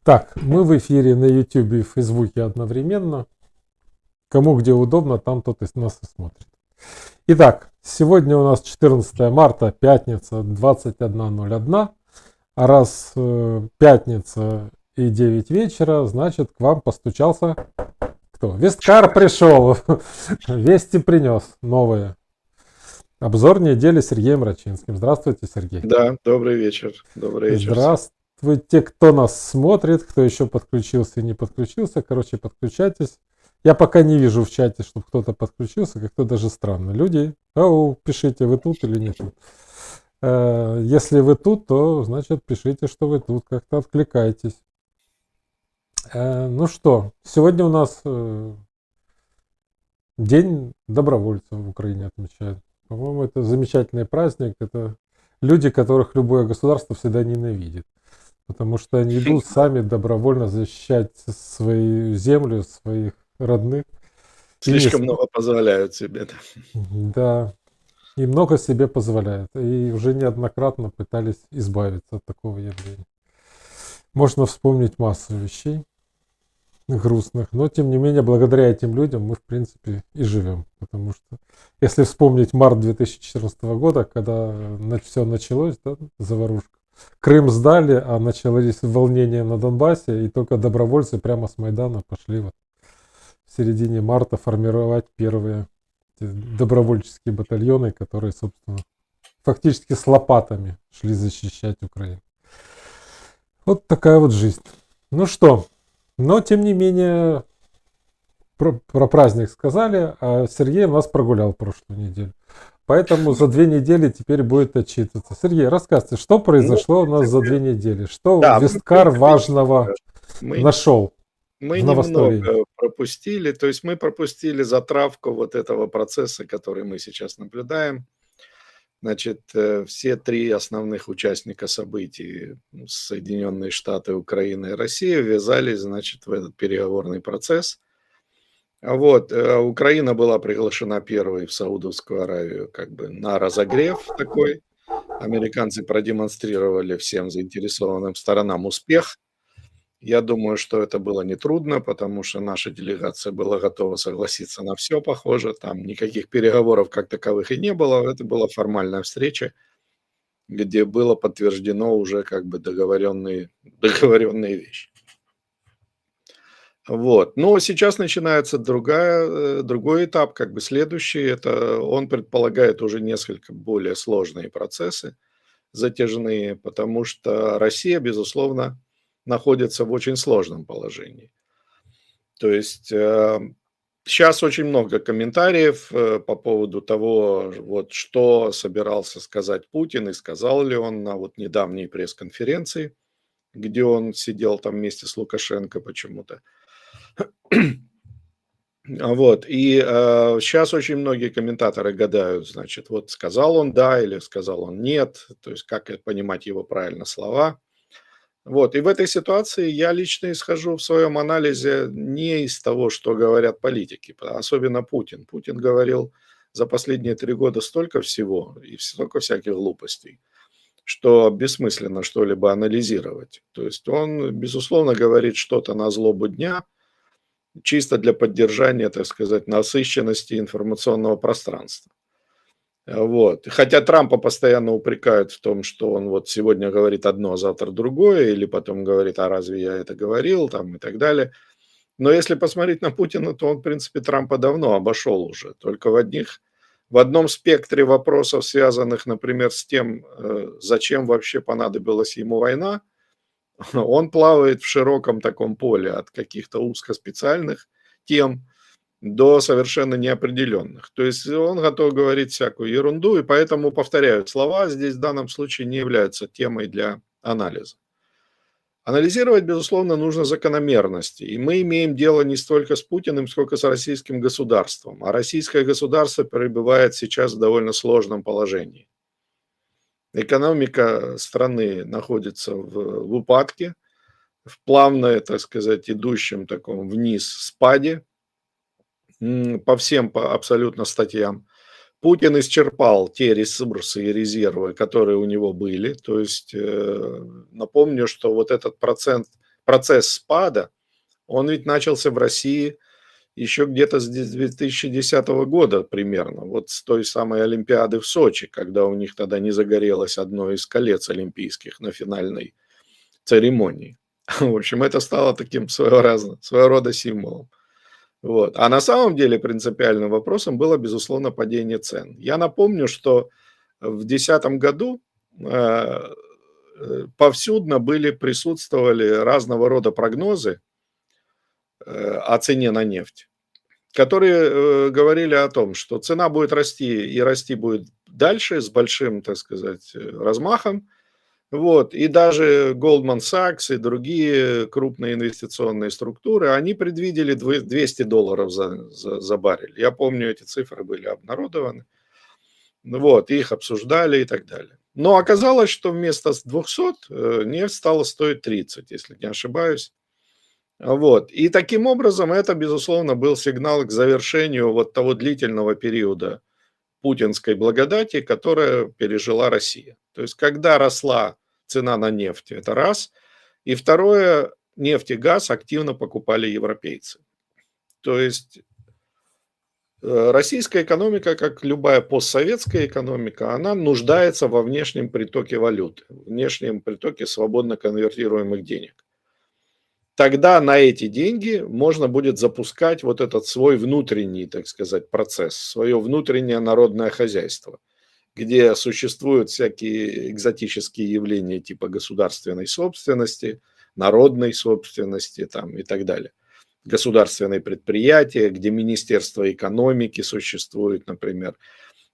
Так, мы в эфире на YouTube и Фейсбуке одновременно. Кому где удобно, там тот и нас и смотрит. Итак, сегодня у нас 14 марта, пятница, 21:01. А раз пятница и 9 вечера, значит, к вам постучался кто? Весткар пришел, вести принес новые. Обзор недели с Сергеем Рачинским. Здравствуйте, Сергей. Да, добрый вечер. Добрый вечер. Здравствуйте, кто нас смотрит, кто еще подключился и не подключился. Короче, подключайтесь. Я пока не вижу в чате, чтобы кто-то подключился, как-то даже странно. Люди, пишите, вы тут или не тут. Если вы тут, то значит пишите, что вы тут, как-то откликайтесь. Ну что, сегодня у нас День добровольцев в Украине отмечают. По-моему, это замечательный праздник. Это люди, которых любое государство всегда ненавидит. Потому что они идут сами добровольно защищать свою землю, своих родных. Слишком много позволяют себе. Да. И много себе позволяют. И уже неоднократно пытались избавиться от такого явления. Можно вспомнить массу вещей грустных, но тем не менее, благодаря этим людям мы, в принципе, и живем. Потому что, если вспомнить март 2014 года, когда все началось, да, заварушка, Крым сдали, а начались волнения на Донбассе, и только добровольцы прямо с Майдана пошли вот в середине марта формировать первые добровольческие батальоны, которые, собственно, фактически с лопатами шли защищать Украину. Вот такая вот жизнь. Ну что, но тем не менее, про праздник сказали, а Сергей у нас прогулял прошлую неделю. Поэтому за 2 недели теперь будет отчитываться. Сергей, рассказывайте, что произошло у нас за 2 недели? Что Весткар важного нашел мы в новостной немного пропустили. То есть мы пропустили затравку вот этого процесса, который мы сейчас наблюдаем. Значит, все 3 основных участника событий, Соединенные Штаты, Украина и Россия, ввязались, значит, в этот переговорный процесс. Вот, Украина была приглашена первой в Саудовскую Аравию как бы на разогрев такой. Американцы продемонстрировали всем заинтересованным сторонам успех. Я думаю, что это было нетрудно, потому что наша делегация была готова согласиться на все, похоже. Там никаких переговоров как таковых и не было. Это была формальная встреча, где было подтверждено уже как бы договоренные вещи. Вот. Но сейчас начинается другой этап, как бы следующий. Это он предполагает уже несколько более сложные процессы, затяжные, потому что Россия, безусловно, находится в очень сложном положении. То есть сейчас очень много комментариев по поводу того, вот, что собирался сказать Путин и сказал ли он на вот недавней пресс-конференции, где он сидел там вместе с Лукашенко почему-то. Вот, и сейчас очень многие комментаторы гадают, значит, вот сказал он да или сказал он нет, то есть как понимать его правильно слова. Вот, и в этой ситуации я лично исхожу в своем анализе не из того, что говорят политики, особенно Путин. Путин говорил за последние 3 года столько всего и столько всяких глупостей, что бессмысленно что-либо анализировать. То есть он, безусловно, говорит что-то на злобу дня, чисто для поддержания, так сказать, насыщенности информационного пространства. Вот. Хотя Трампа постоянно упрекают в том, что он вот сегодня говорит одно, а завтра другое, или потом говорит, а разве я это говорил, там, и так далее. Но если посмотреть на Путина, то он, в принципе, Трампа давно обошел уже. Только в одном спектре вопросов, связанных, например, с тем, зачем вообще понадобилась ему война, он плавает в широком таком поле от каких-то узкоспециальных тем до совершенно неопределенных. То есть он готов говорить всякую ерунду, и поэтому, повторяю, слова здесь в данном случае не являются темой для анализа. Анализировать, безусловно, нужно закономерности. И мы имеем дело не столько с Путиным, сколько с российским государством. А российское государство пребывает сейчас в довольно сложном положении. Экономика страны находится в упадке, в плавно, так сказать, идущем таком вниз спаде по всем абсолютно статьям. Путин исчерпал те ресурсы и резервы, которые у него были. То есть напомню, что вот этот процент процесс спада, он ведь начался в России еще где-то с 2010 года примерно, вот с той самой Олимпиады в Сочи, когда у них тогда не загорелось одно из колец олимпийских на финальной церемонии. В общем, это стало таким своего рода символом. Вот. А на самом деле принципиальным вопросом было, безусловно, падение цен. Я напомню, что в 2010 году повсюдно присутствовали разного рода прогнозы о цене на нефть, которые говорили о том, что цена будет расти и расти будет дальше с большим, так сказать, размахом. Вот. И даже Goldman Sachs и другие крупные инвестиционные структуры, они предвидели $200 за баррель. Я помню, эти цифры были обнародованы. Вот, их обсуждали и так далее. Но оказалось, что вместо 200 нефть стала стоить 30, если не ошибаюсь. Вот. И таким образом это, безусловно, был сигнал к завершению вот того длительного периода путинской благодати, которая пережила Россия. То есть, когда росла цена на нефть, это раз. И второе, нефть и газ активно покупали европейцы. То есть, российская экономика, как любая постсоветская экономика, она нуждается во внешнем притоке валюты, внешнем притоке свободно конвертируемых денег. Тогда на эти деньги можно будет запускать вот этот свой внутренний, так сказать, процесс, свое внутреннее народное хозяйство, где существуют всякие экзотические явления типа государственной собственности, народной собственности там, и так далее. Государственные предприятия, где Министерство экономики существует, например.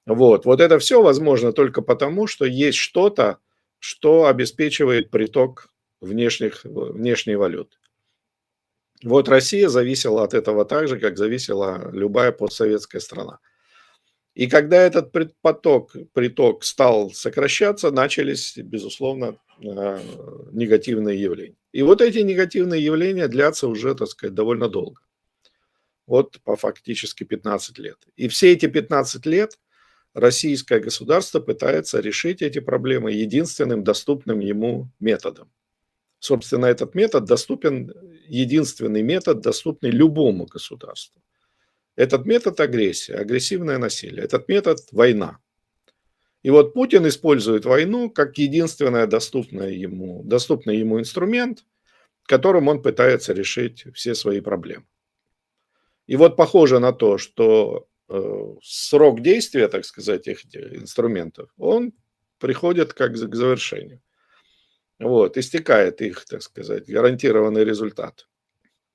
Вот это все возможно только потому, что есть что-то, что обеспечивает приток внешней валюты. Вот Россия зависела от этого так же, как зависела любая постсоветская страна. И когда этот приток стал сокращаться, начались, безусловно, негативные явления. И вот эти негативные явления длятся уже, так сказать, довольно долго. Вот по фактически 15 лет. И все эти 15 лет российское государство пытается решить эти проблемы единственным доступным ему методом. Собственно, этот метод доступен, единственный метод, доступный любому государству. Этот метод агрессия, агрессивное насилие. Этот метод война. И вот Путин использует войну как единственный доступный ему инструмент, которым он пытается решить все свои проблемы. И вот похоже на то, что срок действия, так сказать, этих инструментов, он приходит как к завершению. Вот, истекает их, так сказать, гарантированный результат.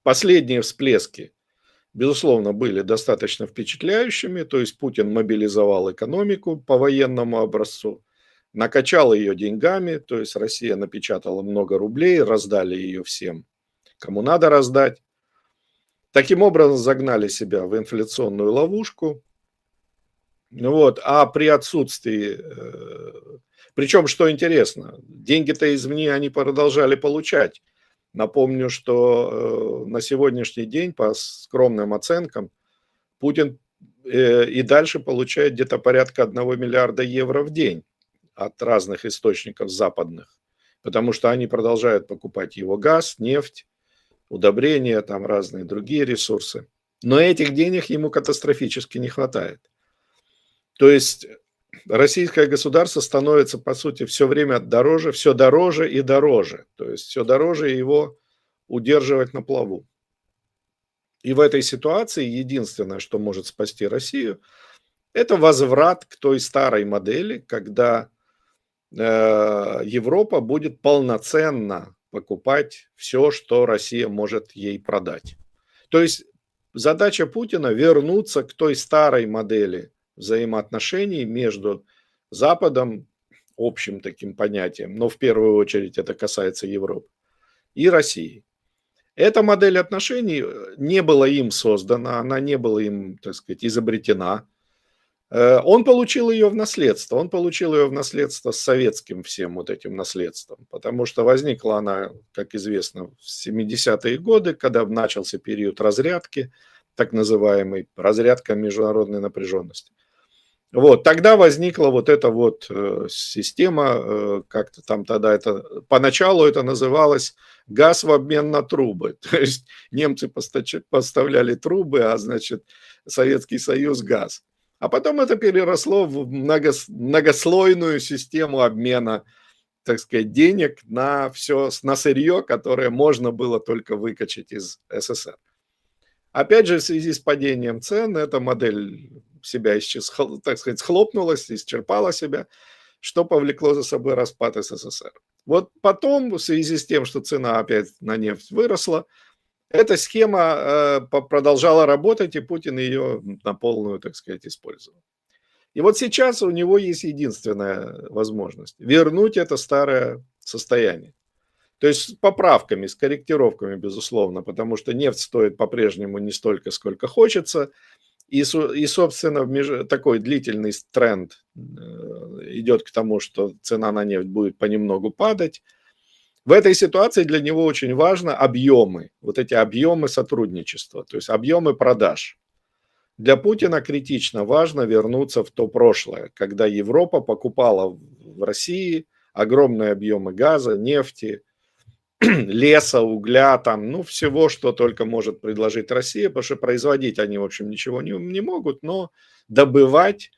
Последние всплески, безусловно, были достаточно впечатляющими, то есть Путин мобилизовал экономику по военному образцу, накачал ее деньгами, то есть Россия напечатала много рублей, раздали ее всем, кому надо раздать. Таким образом загнали себя в инфляционную ловушку. Вот, а при отсутствии... Причем, что интересно, деньги-то извне они продолжали получать. Напомню, что на сегодняшний день, по скромным оценкам, Путин и дальше получает где-то порядка 1 миллиарда евро в день от разных источников западных, потому что они продолжают покупать его газ, нефть, удобрения, там разные другие ресурсы. Но этих денег ему катастрофически не хватает. То есть российское государство становится, по сути, все время дороже и дороже. То есть все дороже его удерживать на плаву. И в этой ситуации единственное, что может спасти Россию, это возврат к той старой модели, когда Европа будет полноценно покупать все, что Россия может ей продать. То есть задача Путина вернуться к той старой модели взаимоотношений между Западом, общим таким понятием, но в первую очередь это касается Европы, и Россией. Эта модель отношений не была им создана, она не была им, так сказать, изобретена. Он получил ее в наследство. Он получил ее в наследство с советским всем вот этим наследством, потому что возникла она, как известно, в 70-е годы, когда начался период разрядки, так называемый разрядка международной напряженности. Вот, тогда возникла вот эта вот система, как-то там тогда это, поначалу это называлось газ в обмен на трубы. То есть немцы поставляли трубы, а значит Советский Союз газ. А потом это переросло в многослойную систему обмена, так сказать, денег на все, на сырье, которое можно было только выкачать из СССР. Опять же, в связи с падением цен эта модель себя, так сказать, схлопнулась, исчерпала себя, что повлекло за собой распад СССР. Вот потом, в связи с тем, что цена опять на нефть выросла, эта схема продолжала работать, и Путин ее на полную, так сказать, использовал. И вот сейчас у него есть единственная возможность вернуть это старое состояние. То есть с поправками, с корректировками, безусловно, потому что нефть стоит по-прежнему не столько, сколько хочется. И собственно, такой длительный тренд идет к тому, что цена на нефть будет понемногу падать. В этой ситуации для него очень важно объемы, вот эти объемы сотрудничества, то есть объемы продаж. Для Путина критично важно вернуться в то прошлое, когда Европа покупала в России огромные объемы газа, нефти, леса, угля, там, ну, всего, что только может предложить Россия, потому что производить они, в общем, ничего не могут, но добывать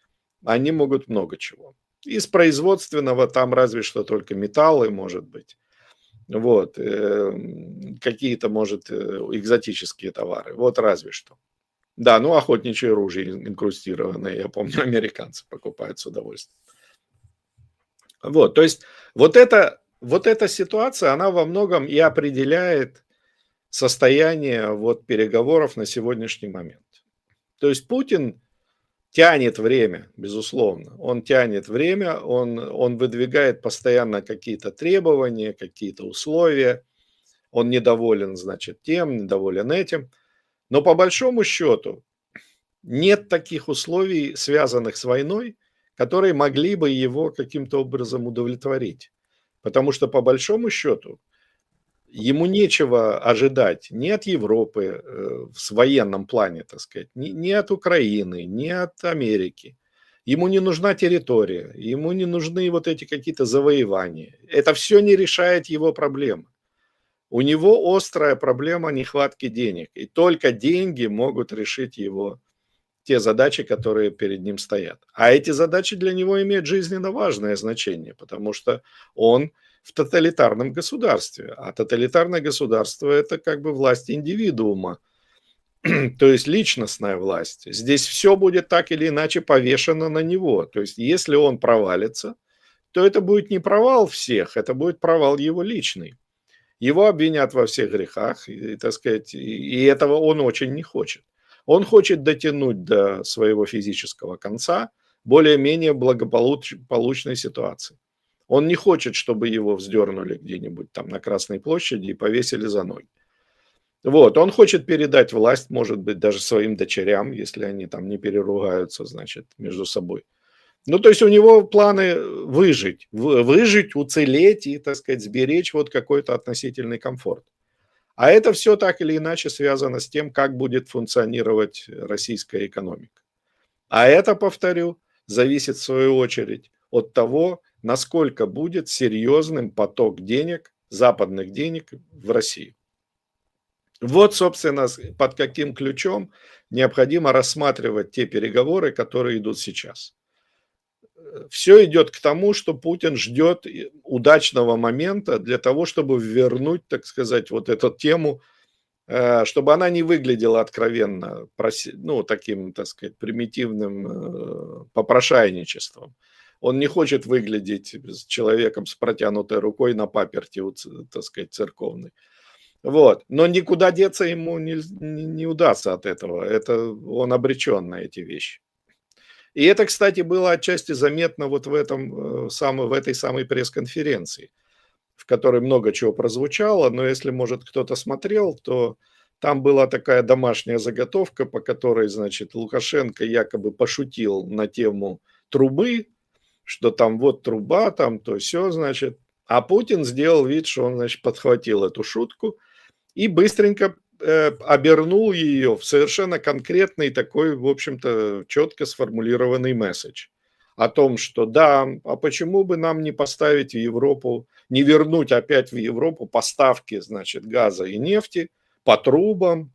они могут много чего. Из производственного там разве что только металлы, может быть, вот, какие-то, может, экзотические товары, вот разве что. Да, ну, охотничье ружье инкрустированное, я помню, американцы покупают с удовольствием. Вот, то есть вот эта ситуация, она во многом и определяет состояние вот переговоров на сегодняшний момент. То есть Путин тянет время, безусловно. Он тянет время, он выдвигает постоянно какие-то требования, какие-то условия. Он недоволен, значит, тем, недоволен этим. Но по большому счету нет таких условий, связанных с войной, которые могли бы его каким-то образом удовлетворить. Потому что по большому счету ему нечего ожидать ни от Европы в военном плане, так сказать, ни от Украины, ни от Америки. Ему не нужна территория, ему не нужны вот эти какие-то завоевания. Это все не решает его проблемы. У него острая проблема нехватки денег, и только деньги могут решить его те задачи, которые перед ним стоят. А эти задачи для него имеют жизненно важное значение, потому что он в тоталитарном государстве. А тоталитарное государство – это как бы власть индивидуума, то есть личностная власть. Здесь все будет так или иначе повешено на него. То есть если он провалится, то это будет не провал всех, это будет провал его личный. Его обвинят во всех грехах, и, так сказать, и этого он очень не хочет. Он хочет дотянуть до своего физического конца более-менее благополучной ситуации. Он не хочет, чтобы его вздернули где-нибудь там на Красной площади и повесили за ноги. Вот, он хочет передать власть, может быть, даже своим дочерям, если они там не переругаются, значит, между собой. Ну, то есть у него планы выжить, уцелеть и, так сказать, сберечь вот какой-то относительный комфорт. А это все так или иначе связано с тем, как будет функционировать российская экономика. А это, повторю, зависит в свою очередь от того, насколько будет серьезным поток денег, западных денег в Россию. Вот, собственно, под каким ключом необходимо рассматривать те переговоры, которые идут сейчас. Все идет к тому, что Путин ждет удачного момента для того, чтобы вернуть, так сказать, вот эту тему, чтобы она не выглядела откровенно, ну, таким, так сказать, примитивным попрошайничеством. Он не хочет выглядеть человеком с протянутой рукой на паперти, так сказать, церковной. Вот. Но никуда деться ему не удастся от этого. Это он обречен на эти вещи. И это, кстати, было отчасти заметно вот в этой самой пресс-конференции, в которой много чего прозвучало, но если, может, кто-то смотрел, то там была такая домашняя заготовка, по которой, значит, Лукашенко якобы пошутил на тему трубы, что там вот труба, там то все, значит. А Путин сделал вид, что он, значит, подхватил эту шутку и быстренько обернул ее в совершенно конкретный такой, в общем-то, четко сформулированный месседж о том, что да, а почему бы нам не поставить в Европу, не вернуть опять в Европу поставки, значит, газа и нефти по трубам,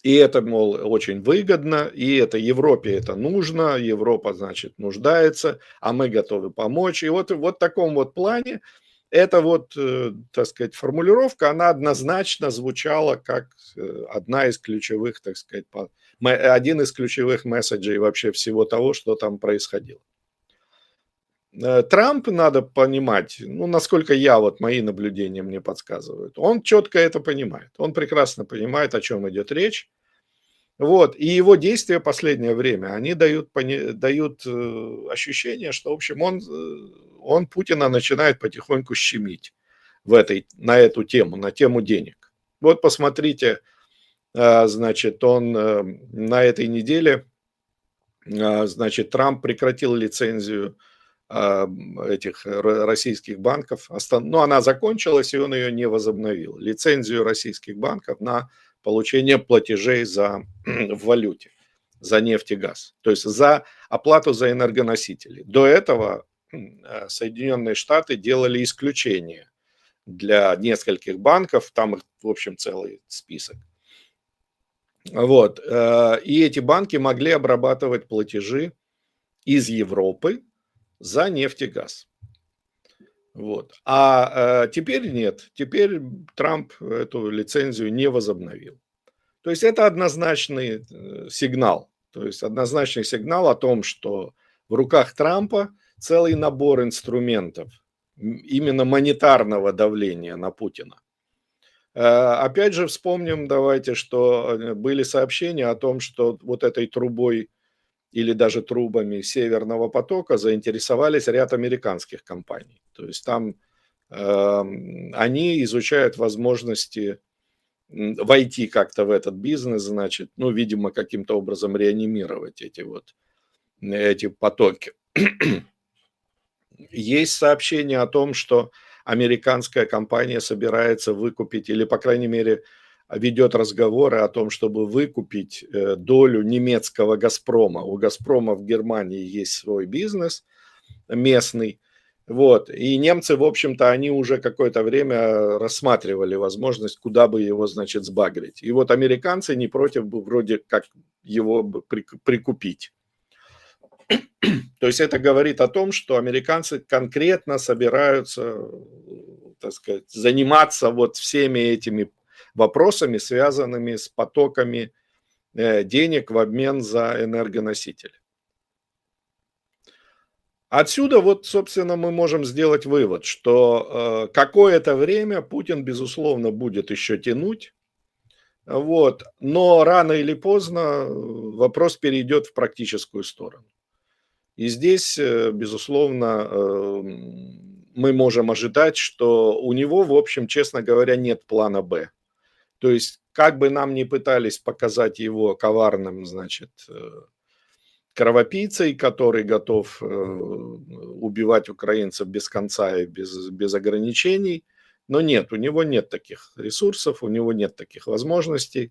и это, мол, очень выгодно, и это Европе это нужно, Европа, значит, нуждается, а мы готовы помочь. И вот в таком вот плане эта вот, так сказать, формулировка, она однозначно звучала как одна из ключевых, так сказать, один из ключевых месседжей вообще всего того, что там происходило. Трамп, надо понимать, ну, насколько мои наблюдения мне подсказывают, он четко это понимает, он прекрасно понимает, о чем идет речь. Вот, и его действия последнее время, они дают ощущение, что, в общем, он Путина начинает потихоньку щемить на эту тему, на тему денег. Вот посмотрите, значит, он на этой неделе, значит, Трамп прекратил лицензию этих российских банков, но она закончилась, и он ее не возобновил. Лицензию российских банков на получение платежей в валюте, за нефть и газ, то есть за оплату за энергоносители. До этого Соединенные Штаты делали исключение для нескольких банков, там их, в общем, целый список. Вот. И эти банки могли обрабатывать платежи из Европы за нефть и газ. Вот. А теперь нет. Теперь Трамп эту лицензию не возобновил. То есть это однозначный сигнал. То есть однозначный сигнал о том, что в руках Трампа целый набор инструментов именно монетарного давления на Путина. Опять же вспомним, давайте, что были сообщения о том, что вот этой трубой или даже трубами Северного потока заинтересовались ряд американских компаний. То есть там они изучают возможности войти как-то в этот бизнес, значит, ну, видимо, каким-то образом реанимировать эти потоки. Есть сообщение о том, что американская компания собирается выкупить, или, по крайней мере, ведет разговоры о том, чтобы выкупить долю немецкого «Газпрома». У «Газпрома» в Германии есть свой бизнес местный. Вот. И немцы, в общем-то, они уже какое-то время рассматривали возможность, куда бы его, значит, сбагрить. И вот американцы не против бы вроде как его прикупить. То есть это говорит о том, что американцы конкретно собираются, так сказать, заниматься вот всеми этими вопросами, связанными с потоками денег в обмен за энергоносители. Отсюда вот, собственно, мы можем сделать вывод, что какое-то время Путин, безусловно, будет еще тянуть, вот, но рано или поздно вопрос перейдет в практическую сторону. И здесь, безусловно, мы можем ожидать, что у него, в общем, честно говоря, нет плана «Б». То есть, как бы нам ни пытались показать его коварным, значит, кровопийцей, который готов убивать украинцев без конца и без ограничений, но нет, у него нет таких ресурсов, у него нет таких возможностей.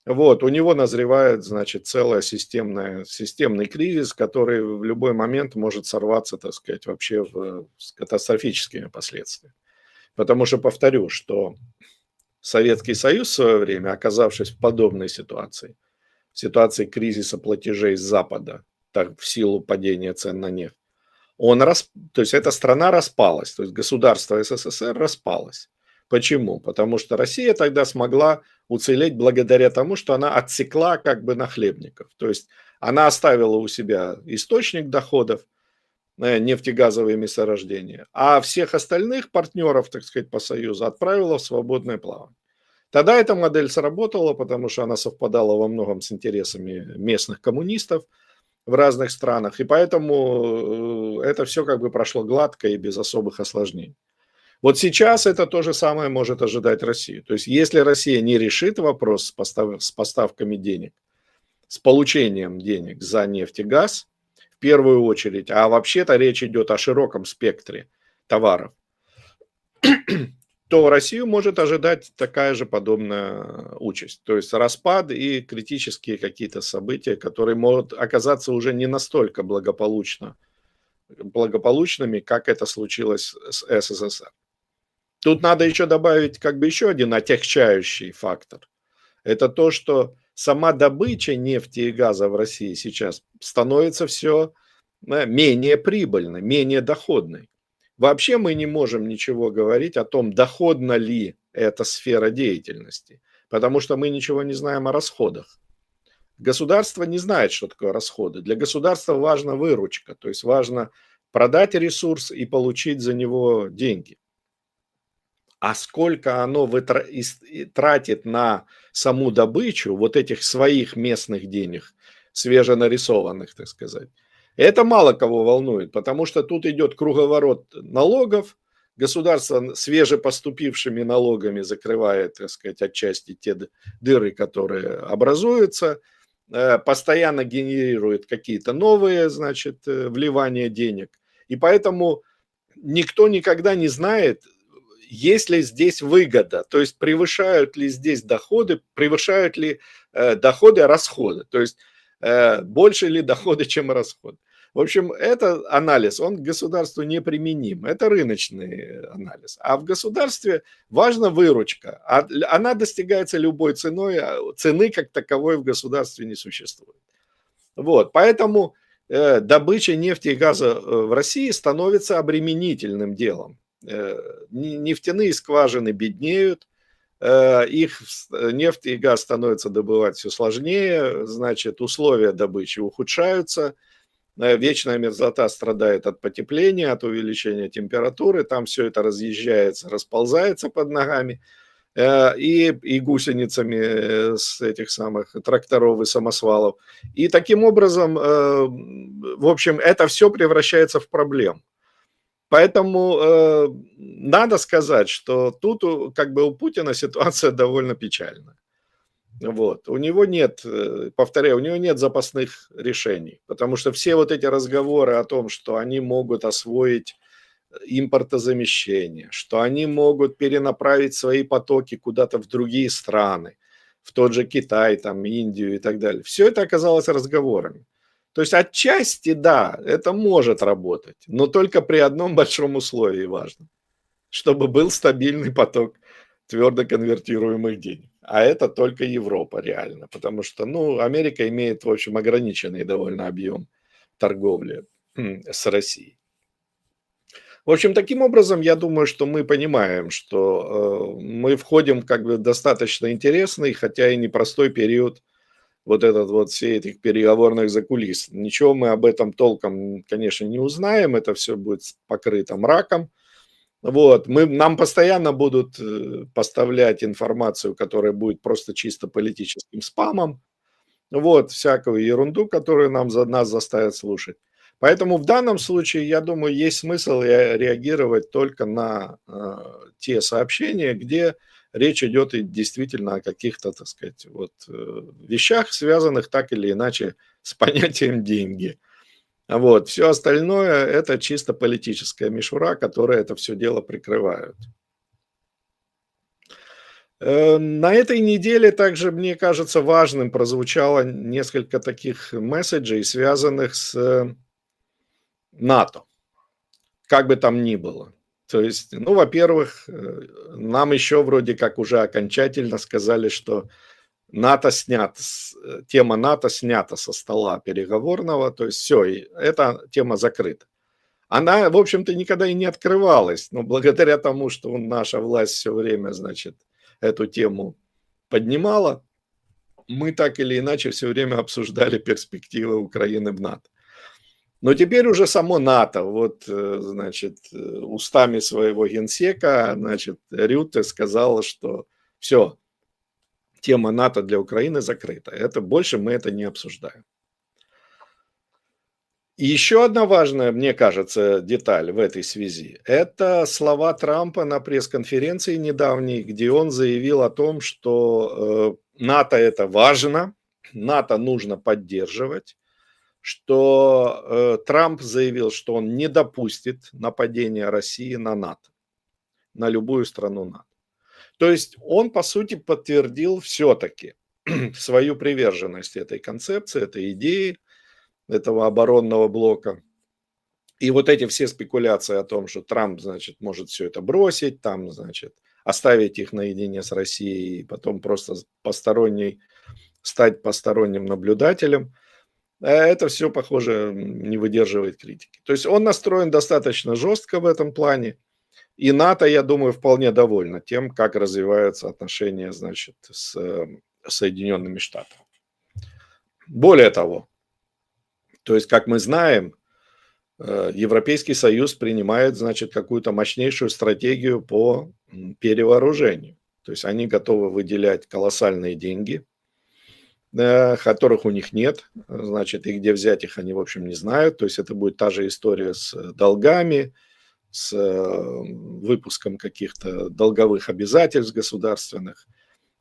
Вот, у него назревает, значит, системный кризис, который в любой момент может сорваться, так сказать, вообще с катастрофическими последствиями. Потому что, повторю, что Советский Союз в свое время, оказавшись в подобной ситуации, в ситуации кризиса платежей с Запада, так, в силу падения цен на нефть, то есть эта страна распалась, то есть государство СССР распалось. Почему? Потому что Россия тогда смогла уцелеть благодаря тому, что она отсекла как бы нахлебников. То есть она оставила у себя источник доходов, нефтегазовые месторождения, а всех остальных партнеров, так сказать, по Союзу отправила в свободное плавание. Тогда эта модель сработала, потому что она совпадала во многом с интересами местных коммунистов в разных странах, и поэтому это все как бы прошло гладко и без особых осложнений. Вот сейчас это то же самое может ожидать Россию. То есть если Россия не решит вопрос с поставками денег, с получением денег за нефть и газ, в первую очередь, а вообще-то речь идет о широком спектре товаров, то Россию может ожидать такая же подобная участь. То есть распад и критические какие-то события, которые могут оказаться уже не настолько благополучными, как это случилось с СССР. Тут надо еще добавить как бы еще один отягчающий фактор. Это то, что сама добыча нефти и газа в России сейчас становится все менее прибыльной, менее доходной. Вообще мы не можем ничего говорить о том, доходна ли эта сфера деятельности, потому что мы ничего не знаем о расходах. Государство не знает, что такое расходы. Для государства важна выручка, то есть важно продать ресурс и получить за него деньги. А сколько оно тратит на саму добычу вот этих своих местных денег, свеженарисованных, так сказать, это мало кого волнует, потому что тут идет круговорот налогов, государство свежепоступившими налогами закрывает, так сказать, отчасти те дыры, которые образуются, постоянно генерирует какие-то новые, значит, вливания денег. И поэтому никто никогда не знает, есть ли здесь выгода, то есть превышают ли здесь доходы, превышают ли доходы расходы, то есть больше ли доходы, чем расходы. В общем, этот анализ, он к государству не применим, это рыночный анализ. А в государстве важна выручка, она достигается любой ценой, а цены как таковой в государстве не существует. Вот, поэтому добыча нефти и газа в России становится обременительным делом. Нефтяные скважины беднеют, их нефть и газ становятся добывать все сложнее, значит, условия добычи ухудшаются, вечная мерзлота страдает от потепления, от увеличения температуры, там все это разъезжается, расползается под ногами, и гусеницами с этих самых тракторов и самосвалов. И таким образом, в общем, это все превращается в проблему. Поэтому надо сказать, что тут как бы у Путина ситуация довольно печальная. Вот. У него нет, повторяю, у него нет запасных решений, потому что все вот эти разговоры о том, что они могут освоить импортозамещение, что они могут перенаправить свои потоки куда-то в другие страны, в тот же Китай, там, Индию и так далее. Все это оказалось разговорами. То есть отчасти, да, это может работать, но только при одном большом условии важно, чтобы был стабильный поток твердо конвертируемых денег. А это только Европа реально, потому что, ну, Америка имеет, в общем, ограниченный довольно объем торговли с Россией. В общем, таким образом, я думаю, что мы понимаем, что мы входим как бы в достаточно интересный, хотя и непростой период вот этот вот все этих переговорных закулис. Ничего мы об этом толком, конечно, не узнаем, это все будет покрыто мраком. Вот, нам постоянно будут поставлять информацию, которая будет просто чисто политическим спамом, вот, всякую ерунду, которую нас заставят слушать. Поэтому в данном случае, я думаю, есть смысл реагировать только на те сообщения, где речь идет и действительно о каких-то, так сказать, вот, вещах, связанных так или иначе с понятием деньги. Вот, все остальное – это чисто политическая мишура, которая это все дело прикрывают. На этой неделе также, мне кажется, важным прозвучало несколько таких месседжей, связанных с НАТО, как бы там ни было. То есть, ну, во-первых, нам еще вроде как уже окончательно сказали, что тема НАТО снята со стола переговорного, то есть все, эта тема закрыта. Она, в общем-то, никогда и не открывалась, но благодаря тому, что наша власть все время, значит, эту тему поднимала, мы так или иначе все время обсуждали перспективы Украины в НАТО. Но теперь уже само НАТО, вот, значит, устами своего генсека, значит, Рютте сказала, что все, тема НАТО для Украины закрыта. Это больше мы это не обсуждаем. И еще одна важная, мне кажется, деталь в этой связи – это слова Трампа на пресс-конференции недавней, где он заявил о том, что НАТО – это важно, НАТО нужно поддерживать, что Трамп заявил, что он не допустит нападения России на НАТО. на любую страну НАТО. То есть он, по сути, подтвердил все-таки свою приверженность этой концепции, этой идеи, этого оборонного блока. И вот эти все спекуляции о том, что Трамп, значит, может все это бросить, там, значит, оставить их наедине с Россией и потом просто стать посторонним наблюдателем, это все, похоже, не выдерживает критики. То есть он настроен достаточно жестко в этом плане. И НАТО, я думаю, вполне довольна тем, как развиваются отношения, значит, с Соединенными Штатами. Более того, то есть, как мы знаем, Европейский Союз принимает, значит, какую-то мощнейшую стратегию по перевооружению. То есть они готовы выделять колоссальные деньги, которых у них нет, значит, и где взять их они, в общем, не знают. То есть это будет та же история с долгами, с выпуском каких-то долговых обязательств государственных.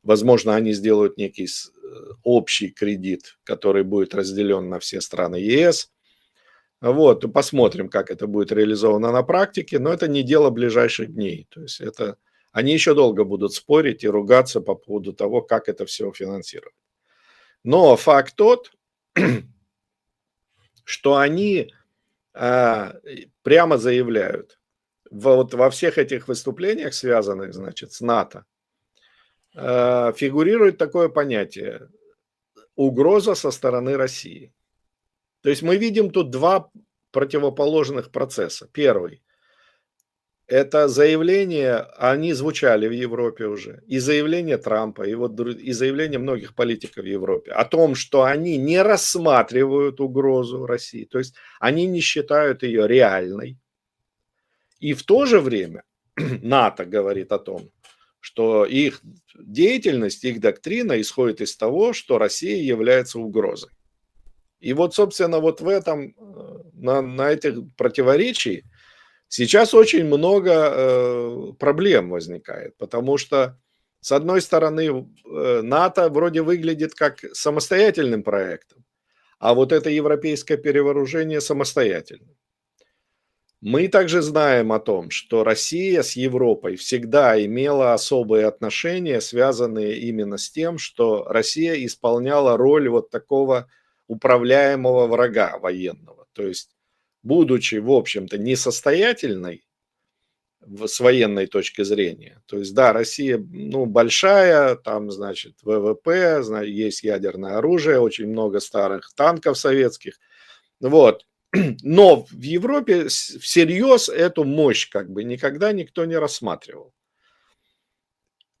Возможно, они сделают некий общий кредит, который будет разделен на все страны ЕС. Вот, посмотрим, как это будет реализовано на практике, но это не дело ближайших дней. То есть это они еще долго будут спорить и ругаться по поводу того, как это все финансировать. Но факт тот, что они прямо заявляют вот во всех этих выступлениях, связанных, значит, с НАТО, фигурирует такое понятие – угроза со стороны России. То есть мы видим тут два противоположных процесса. Первый – это заявления, они звучали в Европе уже, и заявление Трампа, и заявление многих политиков в Европе о том, что они не рассматривают угрозу России, то есть они не считают ее реальной. И в то же время НАТО говорит о том, что их деятельность, их доктрина исходит из того, что Россия является угрозой. И вот, собственно, вот в этом, на этих противоречиях сейчас очень много проблем возникает, потому что, с одной стороны, НАТО вроде выглядит как самостоятельным проектом, а вот это европейское перевооружение самостоятельным. Мы также знаем о том, что Россия с Европой всегда имела особые отношения, связанные именно с тем, что Россия исполняла роль вот такого управляемого врага военного. То есть, будучи, в общем-то, несостоятельной с военной точки зрения, то есть, да, Россия, ну, большая, там, значит, ВВП, есть ядерное оружие, очень много старых танков советских, вот. Но в Европе всерьез эту мощь как бы никогда никто не рассматривал.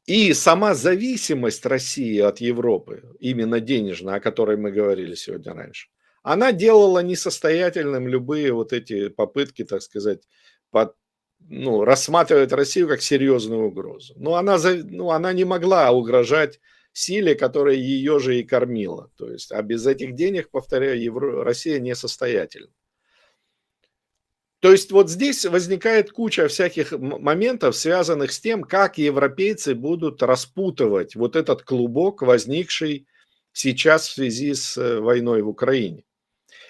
И сама зависимость России от Европы, именно денежная, о которой мы говорили сегодня раньше, она делала несостоятельным любые вот эти попытки, так сказать, рассматривать Россию как серьезную угрозу. Но она не могла угрожать силе, которая ее же и кормила. То есть, а без этих денег, повторяю, Россия несостоятельна. То есть вот здесь возникает куча всяких моментов, связанных с тем, как европейцы будут распутывать вот этот клубок, возникший сейчас в связи с войной в Украине.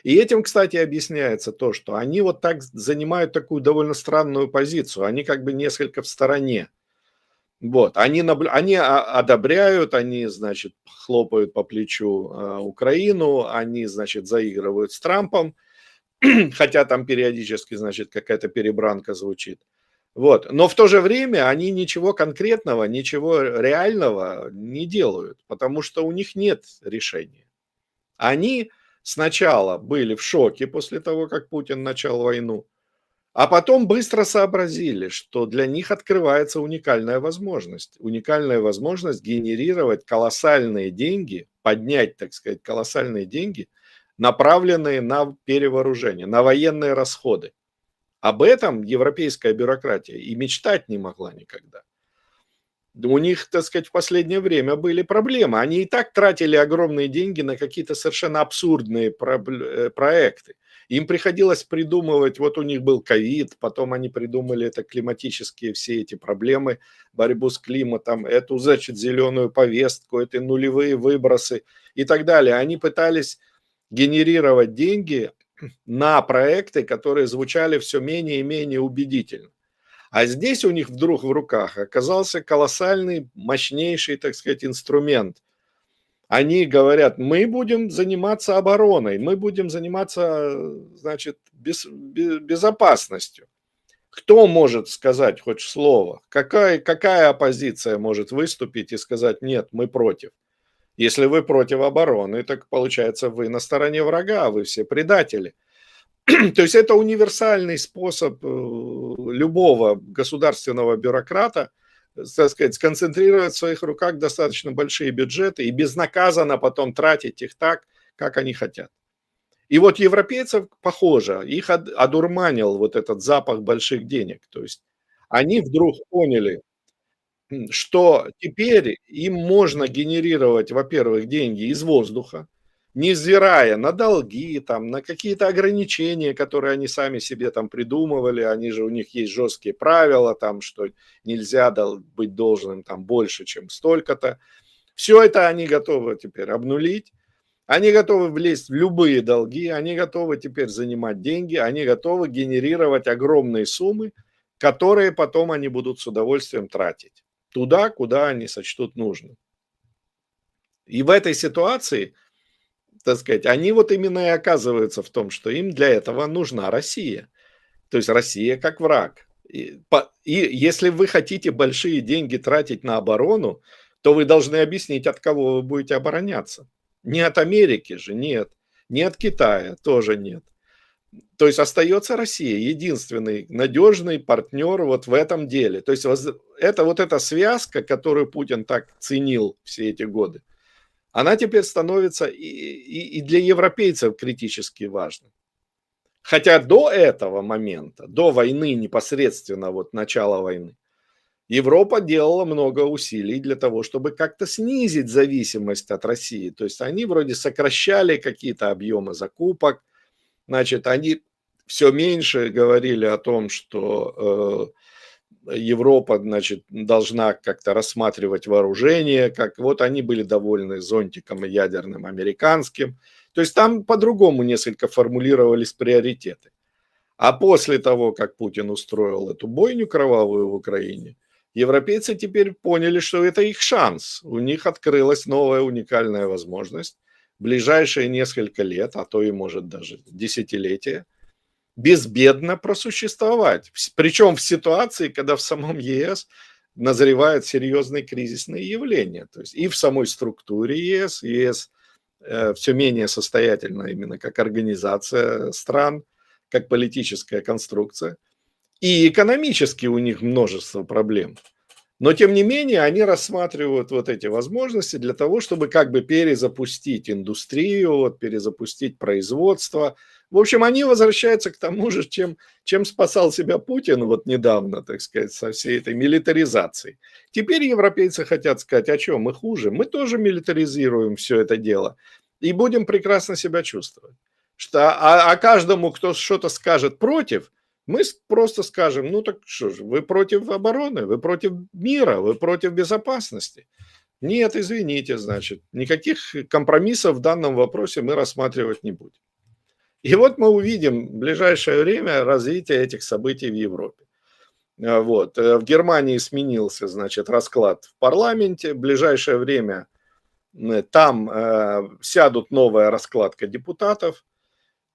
И этим, кстати, объясняется то, что они вот так занимают такую довольно странную позицию. Они как бы несколько в стороне. Вот. Они одобряют, они, значит, хлопают по плечу Украину, они, значит, заигрывают с Трампом, хотя там периодически, значит, какая-то перебранка звучит. Вот. Но в то же время они ничего конкретного, ничего реального не делают, потому что у них нет решения. Они сначала были в шоке после того, как Путин начал войну, а потом быстро сообразили, что для них открывается уникальная возможность генерировать колоссальные деньги, поднять, так сказать, колоссальные деньги, направленные на перевооружение, на военные расходы. Об этом европейская бюрократия и мечтать не могла никогда. У них, так сказать, в последнее время были проблемы. Они и так тратили огромные деньги на какие-то совершенно абсурдные проекты. Им приходилось придумывать, вот у них был ковид, потом они придумали это климатические все эти проблемы, борьбу с климатом, эту, значит, зеленую повестку, это нулевые выбросы и так далее. Они пытались генерировать деньги на проекты, которые звучали все менее и менее убедительно. А здесь у них вдруг в руках оказался колоссальный, мощнейший, так сказать, инструмент. Они говорят: мы будем заниматься обороной, мы будем заниматься, значит, безопасностью. Кто может сказать хоть слово? Какая оппозиция может выступить и сказать: нет, мы против? Если вы против обороны, так получается, вы на стороне врага, вы все предатели. То есть это универсальный способ любого государственного бюрократа, так сказать, сконцентрировать в своих руках достаточно большие бюджеты и безнаказанно потом тратить их так, как они хотят. И вот европейцев, похоже, их одурманил вот этот запах больших денег. То есть они вдруг поняли, что теперь им можно генерировать, во-первых, деньги из воздуха, невзирая на долги, там, на какие-то ограничения, которые они сами себе там придумывали, они же, у них есть жесткие правила, там, что нельзя быть должным там больше, чем столько-то. Все это они готовы теперь обнулить, они готовы влезть в любые долги, они готовы теперь занимать деньги, они готовы генерировать огромные суммы, которые потом они будут с удовольствием тратить туда, куда они сочтут нужным. И в этой ситуации, так сказать, они вот именно и оказываются в том, что им для этого нужна Россия. То есть Россия как враг. И если вы хотите большие деньги тратить на оборону, то вы должны объяснить, от кого вы будете обороняться. Не от Америки же, нет. Не от Китая, тоже нет. То есть остается Россия, единственный надежный партнер вот в этом деле. То есть это вот эта связка, которую Путин так ценил все эти годы, она теперь становится и для европейцев критически важной. Хотя до этого момента, до войны непосредственно, вот начала войны, Европа делала много усилий для того, чтобы как-то снизить зависимость от России. То есть они вроде сокращали какие-то объемы закупок, значит, они все меньше говорили о том, что Европа, значит, должна как-то рассматривать вооружение, как вот они были довольны зонтиком ядерным американским. То есть там по-другому несколько формулировались приоритеты. А после того, как Путин устроил эту бойню кровавую в Украине, европейцы теперь поняли, что это их шанс. У них открылась новая уникальная возможность в ближайшие несколько лет, а то и, может, даже десятилетия, безбедно просуществовать. Причем в ситуации, когда в самом ЕС назревают серьезные кризисные явления. То есть и в самой структуре ЕС, ЕС все менее состоятельна именно как организация стран, как политическая конструкция. И экономически у них множество проблем. Но, тем не менее, они рассматривают вот эти возможности для того, чтобы как бы перезапустить индустрию, вот, перезапустить производство. В общем, они возвращаются к тому же, чем спасал себя Путин вот недавно, так сказать, со всей этой милитаризацией. Теперь европейцы хотят сказать: а что, мы хуже? Мы тоже милитаризируем все это дело и будем прекрасно себя чувствовать. А каждому, кто что-то скажет против, мы просто скажем: ну так что же, вы против обороны, вы против мира, вы против безопасности. Нет, извините, значит, никаких компромиссов в данном вопросе мы рассматривать не будем. И вот мы увидим в ближайшее время развитие этих событий в Европе. Вот. В Германии сменился, значит, расклад в парламенте. В ближайшее время там сядут новая раскладка депутатов.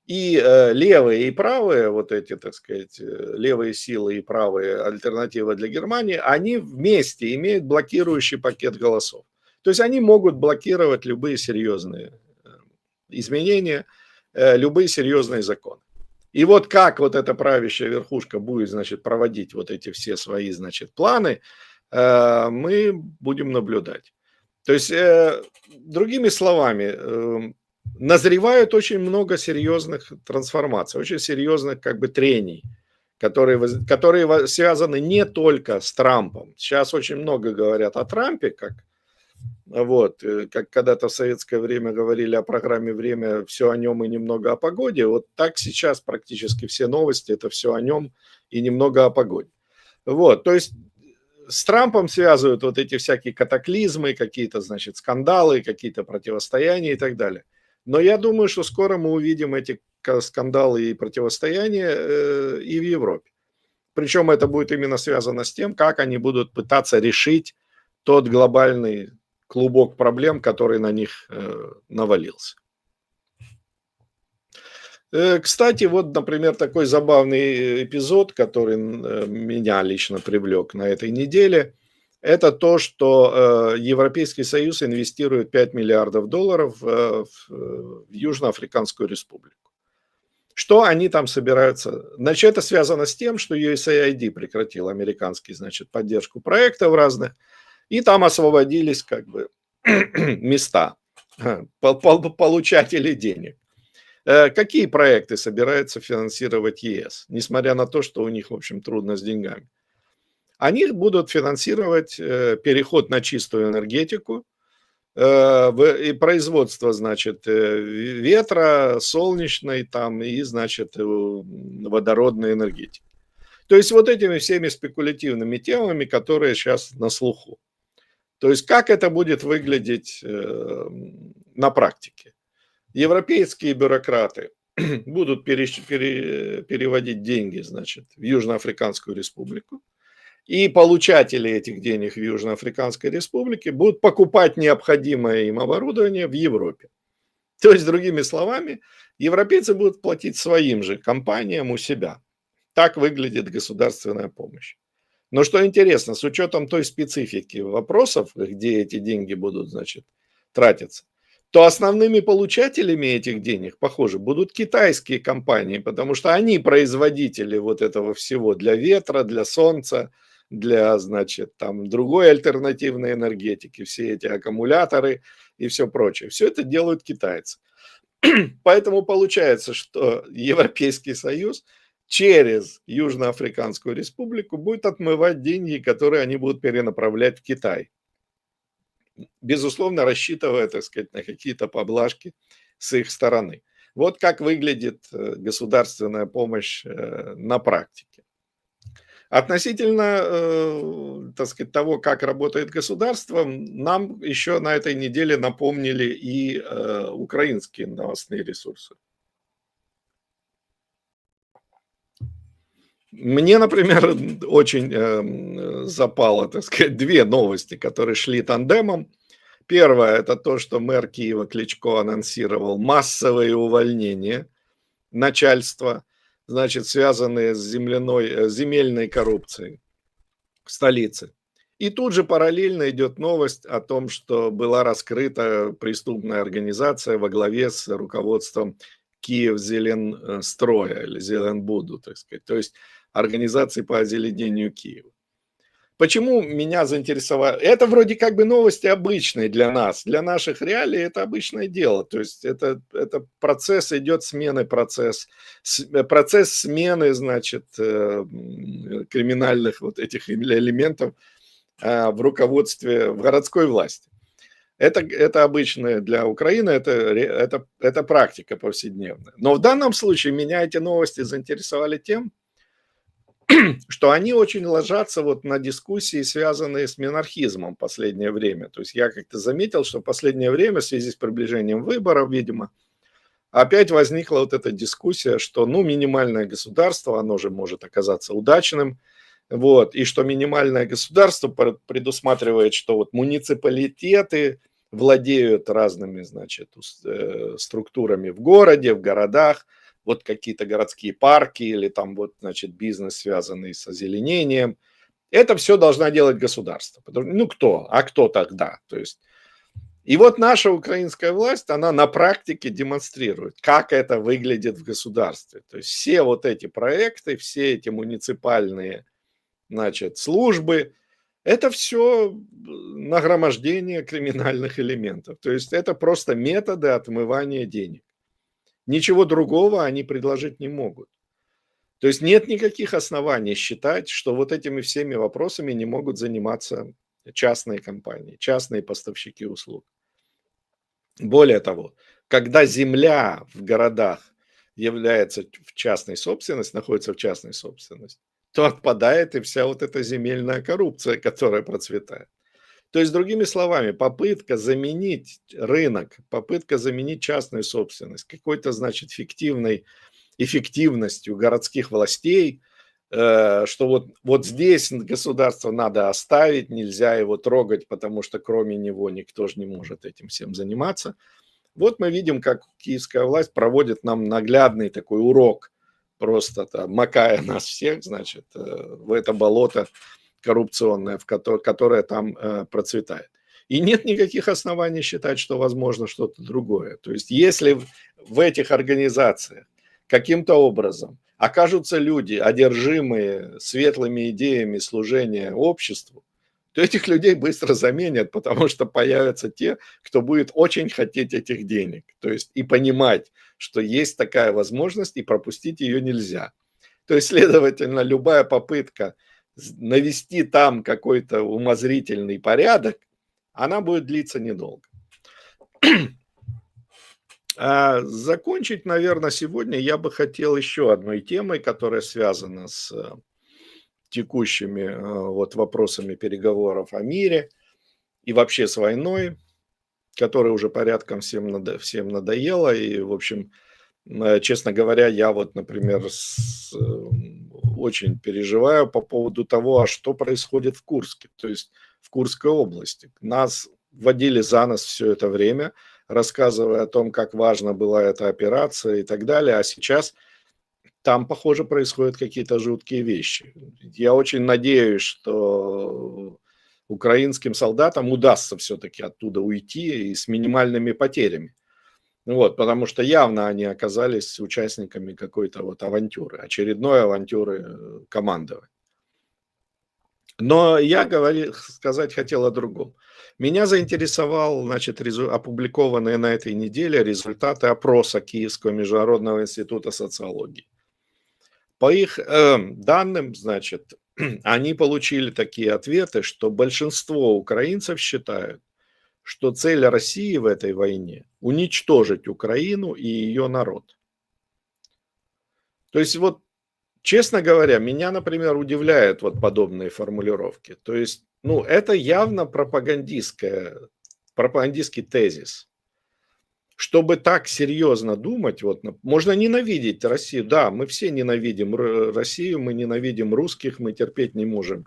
И левые и правые, вот эти, так сказать, левые силы и правые альтернативы для Германии, они вместе имеют блокирующий пакет голосов. То есть они могут блокировать любые серьезные изменения, любые серьезные законы. И вот как вот эта правящая верхушка будет, значит, проводить вот эти все свои, значит, планы, мы будем наблюдать. То есть, другими словами, назревают очень много серьезных трансформаций, очень серьезных как бы трений, которые связаны не только с Трампом. Сейчас очень много говорят о Трампе, как когда-то в советское время говорили о программе «Время», все о нем и немного о погоде. Вот так сейчас практически все новости – это все о нем и немного о погоде. Вот, то есть с Трампом связывают вот эти всякие катаклизмы, какие-то, значит, скандалы, какие-то противостояния и так далее. Но я думаю, что скоро мы увидим эти скандалы и противостояния и в Европе. Причем это будет именно связано с тем, как они будут пытаться решить тот глобальный клубок проблем, который на них навалился. Кстати, вот, например, такой забавный эпизод, который меня лично привлек на этой неделе, это то, что Европейский Союз инвестирует 5 миллиардов долларов в Южноафриканскую Республику. Что они там собираются? Значит, это связано с тем, что USAID прекратил американский, значит, поддержку проектов разных, и там освободились как бы места получателей денег. Какие проекты собирается финансировать ЕС, несмотря на то, что у них, в общем, трудно с деньгами? Они будут финансировать переход на чистую энергетику и производство, значит, ветра, солнечной там и, значит, водородной энергетики. То есть вот этими всеми спекулятивными темами, которые сейчас на слуху. То есть как это будет выглядеть на практике? Европейские бюрократы будут переводить деньги, значит, в Южноафриканскую Республику, и получатели этих денег в Южноафриканской Республике будут покупать необходимое им оборудование в Европе. То есть, другими словами, европейцы будут платить своим же компаниям у себя. Так выглядит государственная помощь. Но что интересно, с учетом той специфики вопросов, где эти деньги будут, значит, тратиться, то основными получателями этих денег, похоже, будут китайские компании, потому что они производители вот этого всего для ветра, для солнца, для, значит, там другой альтернативной энергетики, все эти аккумуляторы и все прочее. Все это делают китайцы. Поэтому получается, что Европейский Союз через Южноафриканскую Республику будет отмывать деньги, которые они будут перенаправлять в Китай. Безусловно, рассчитывая, так сказать, на какие-то поблажки с их стороны. Вот как выглядит государственная помощь на практике. Относительно, так сказать, того, как работает государство, нам еще на этой неделе напомнили и украинские новостные ресурсы. Мне, например, очень запало, так сказать, две новости, которые шли тандемом. Первое – это то, что мэр Киева Кличко анонсировал массовые увольнения начальства, значит, связанные с земельной коррупцией в столице. И тут же параллельно идет новость о том, что была раскрыта преступная организация во главе с руководством Киевзеленстроя или Зеленбуду, так сказать, то есть организации по озеленению Киева. Почему меня заинтересовало? Это вроде как бы новости обычные для нас, для наших реалий это обычное дело. То есть это процесс идет смены, процесс смены, значит, криминальных вот этих элементов в руководстве, в городской власти. Это обычное для Украины, это практика повседневная. Но в данном случае меня эти новости заинтересовали тем, что они очень ложатся вот на дискуссии, связанные с монархизмом в последнее время. То есть я как-то заметил, что в последнее время в связи с приближением выборов, видимо, опять возникла вот эта дискуссия, что ну, минимальное государство, оно же может оказаться удачным, вот, и что минимальное государство предусматривает, что вот муниципалитеты владеют разными, значит, структурами в городе, в городах, вот какие-то городские парки или там вот, значит, бизнес, связанный с озеленением. Это все должна делать государство. Ну, кто? А кто тогда? То есть, и вот наша украинская власть, она на практике демонстрирует, как это выглядит в государстве. То есть, все вот эти проекты, все эти муниципальные, значит, службы, это все нагромождение криминальных элементов. То есть, это просто методы отмывания денег. Ничего другого они предложить не могут. То есть нет никаких оснований считать, что вот этими всеми вопросами не могут заниматься частные компании, частные поставщики услуг. Более того, когда земля в городах является в частной собственности, находится в частной собственности, то отпадает и вся вот эта земельная коррупция, которая процветает. То есть, другими словами, попытка заменить рынок, попытка заменить частную собственность какой-то, значит, фиктивной эффективностью городских властей, что вот здесь государство надо оставить, нельзя его трогать, потому что кроме него никто же не может этим всем заниматься. Вот мы видим, как киевская власть проводит нам наглядный такой урок, просто там, макая нас всех, значит, в это болото коррупционное, которое там процветает. И нет никаких оснований считать, что возможно что-то другое. То есть если в этих организациях каким-то образом окажутся люди, одержимые светлыми идеями служения обществу, то этих людей быстро заменят, потому что появятся те, кто будет очень хотеть этих денег. То есть и понимать, что есть такая возможность, и пропустить ее нельзя. То есть, следовательно, любая попытка навести там какой-то умозрительный порядок, она будет длиться недолго. А закончить, наверное, сегодня я бы хотел еще одной темой, которая связана с текущими вот вопросами переговоров о мире и вообще с войной, которая уже порядком всем надоела. И, в общем, честно говоря, я вот, например, очень переживаю по поводу того, а что происходит в Курске, то есть в Курской области. Нас водили за нос все это время, рассказывая о том, как важна была эта операция и так далее, а сейчас там, похоже, происходят какие-то жуткие вещи. Я очень надеюсь, что украинским солдатам удастся все-таки оттуда уйти и с минимальными потерями. Вот, потому что явно они оказались участниками какой-то вот авантюры, очередной авантюры командования. Но я сказать хотел о другом. Меня заинтересовал, значит, опубликованные на этой неделе результаты опроса Киевского международного института социологии. По их данным, значит, они получили такие ответы, что большинство украинцев считают, что цель России в этой войне – уничтожить Украину и ее народ. То есть вот, честно говоря, меня, например, удивляют вот подобные формулировки. То есть, ну, это явно пропагандистский тезис. Чтобы так серьезно думать, вот, можно ненавидеть Россию. Да, мы все ненавидим Россию, мы ненавидим русских, мы терпеть не можем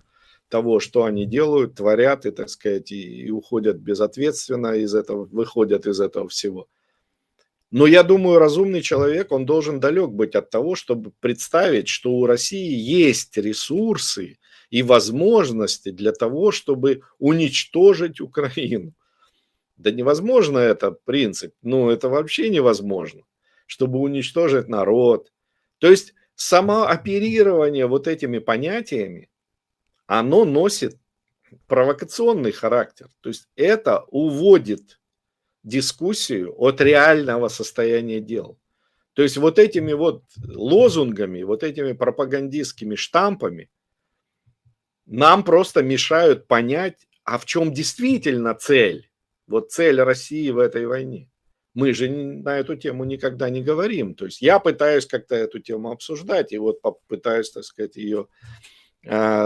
того, что они делают, творят и, так сказать, и уходят безответственно из этого, выходят из этого всего. Но я думаю, разумный человек, он должен далек быть от того, чтобы представить, что у России есть ресурсы и возможности для того, чтобы уничтожить Украину. Да невозможно это, принцип, ну это вообще невозможно, чтобы уничтожить народ. То есть само оперирование вот этими понятиями, оно носит провокационный характер. То есть это уводит дискуссию от реального состояния дел. То есть вот этими вот лозунгами, вот этими пропагандистскими штампами нам просто мешают понять, а в чем действительно цель. Вот цель России в этой войне. Мы же на эту тему никогда не говорим. То есть я пытаюсь как-то эту тему обсуждать и вот пытаюсь, так сказать, ее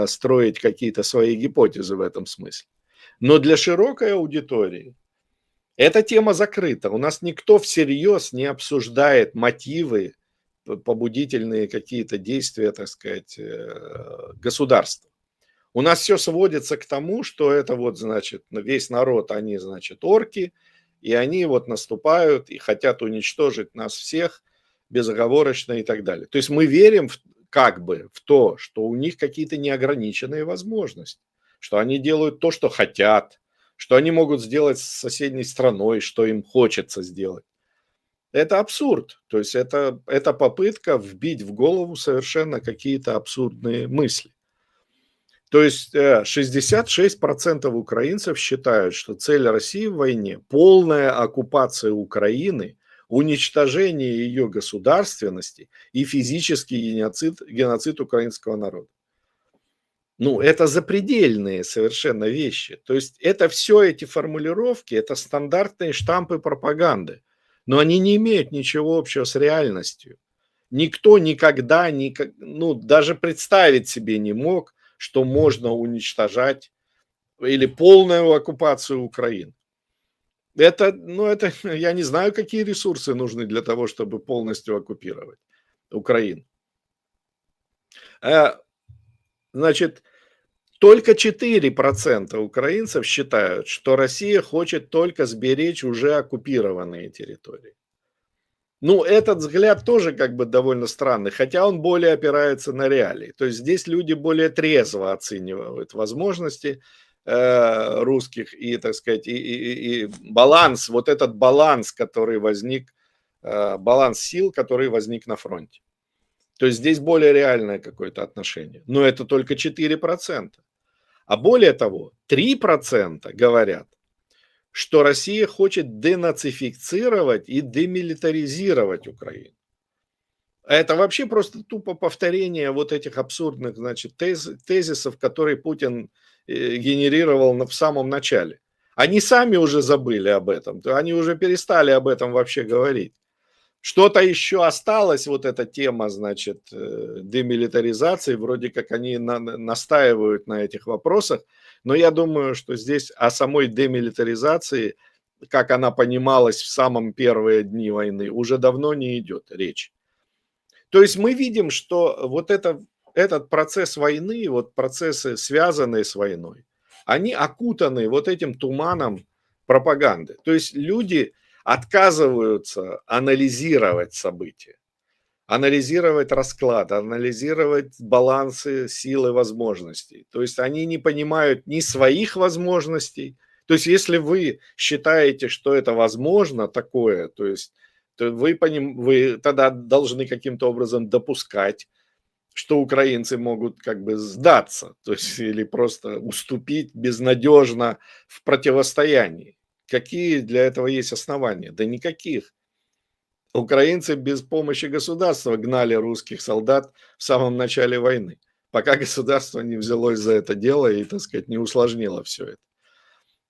строить какие-то свои гипотезы в этом смысле. Но для широкой аудитории эта тема закрыта. У нас никто всерьез не обсуждает мотивы, побудительные какие-то действия, так сказать, государства. У нас все сводится к тому, что это вот, значит, весь народ, они, значит, орки, и они вот наступают и хотят уничтожить нас всех безоговорочно и так далее. То есть мы верим как бы в то, что у них какие-то неограниченные возможности, что они делают то, что хотят, что они могут сделать с соседней страной, что им хочется сделать. Это абсурд. То есть это попытка вбить в голову совершенно какие-то абсурдные мысли. То есть 66% украинцев считают, что цель России в войне – полная оккупация Украины, уничтожение ее государственности и физический геноцид украинского народа. Ну, это запредельные совершенно вещи. То есть это все эти формулировки, это стандартные штампы пропаганды, но они не имеют ничего общего с реальностью. Никто никогда, ну, даже представить себе не мог, что можно уничтожать или полную оккупацию Украины. Это, я не знаю, какие ресурсы нужны для того, чтобы полностью оккупировать Украину. Значит, только 4% украинцев считают, что Россия хочет только сберечь уже оккупированные территории. Ну, этот взгляд тоже как бы довольно странный, хотя он более опирается на реалии. То есть здесь люди более трезво оценивают возможности русских и, так сказать, и баланс, вот этот баланс, который возник, баланс сил, который возник на фронте. То есть здесь более реальное какое-то отношение. Но это только 4%. А более того, 3% говорят, что Россия хочет денацифицировать и демилитаризировать Украину. А это вообще просто тупо повторение вот этих абсурдных, значит, тезисов, которые Путин генерировал в самом начале. Они сами уже забыли об этом, они уже перестали об этом вообще говорить. Что-то еще осталось, вот эта тема, значит, демилитаризации, вроде как они настаивают на этих вопросах, но я думаю, что здесь о самой демилитаризации, как она понималась в самые первые дни войны, уже давно не идет речь. То есть мы видим, что вот этот процесс войны, вот процессы, связанные с войной, они окутаны вот этим туманом пропаганды. То есть люди отказываются анализировать события, анализировать расклад, анализировать балансы сил и возможностей. То есть они не понимают ни своих возможностей. То есть если вы считаете, что это возможно такое, то есть то вы тогда должны каким-то образом допускать, что украинцы могут как бы сдаться, то есть или просто уступить безнадежно в противостоянии. Какие для этого есть основания? Да никаких. Украинцы без помощи государства гнали русских солдат в самом начале войны, пока государство не взялось за это дело и, так сказать, не усложнило все это.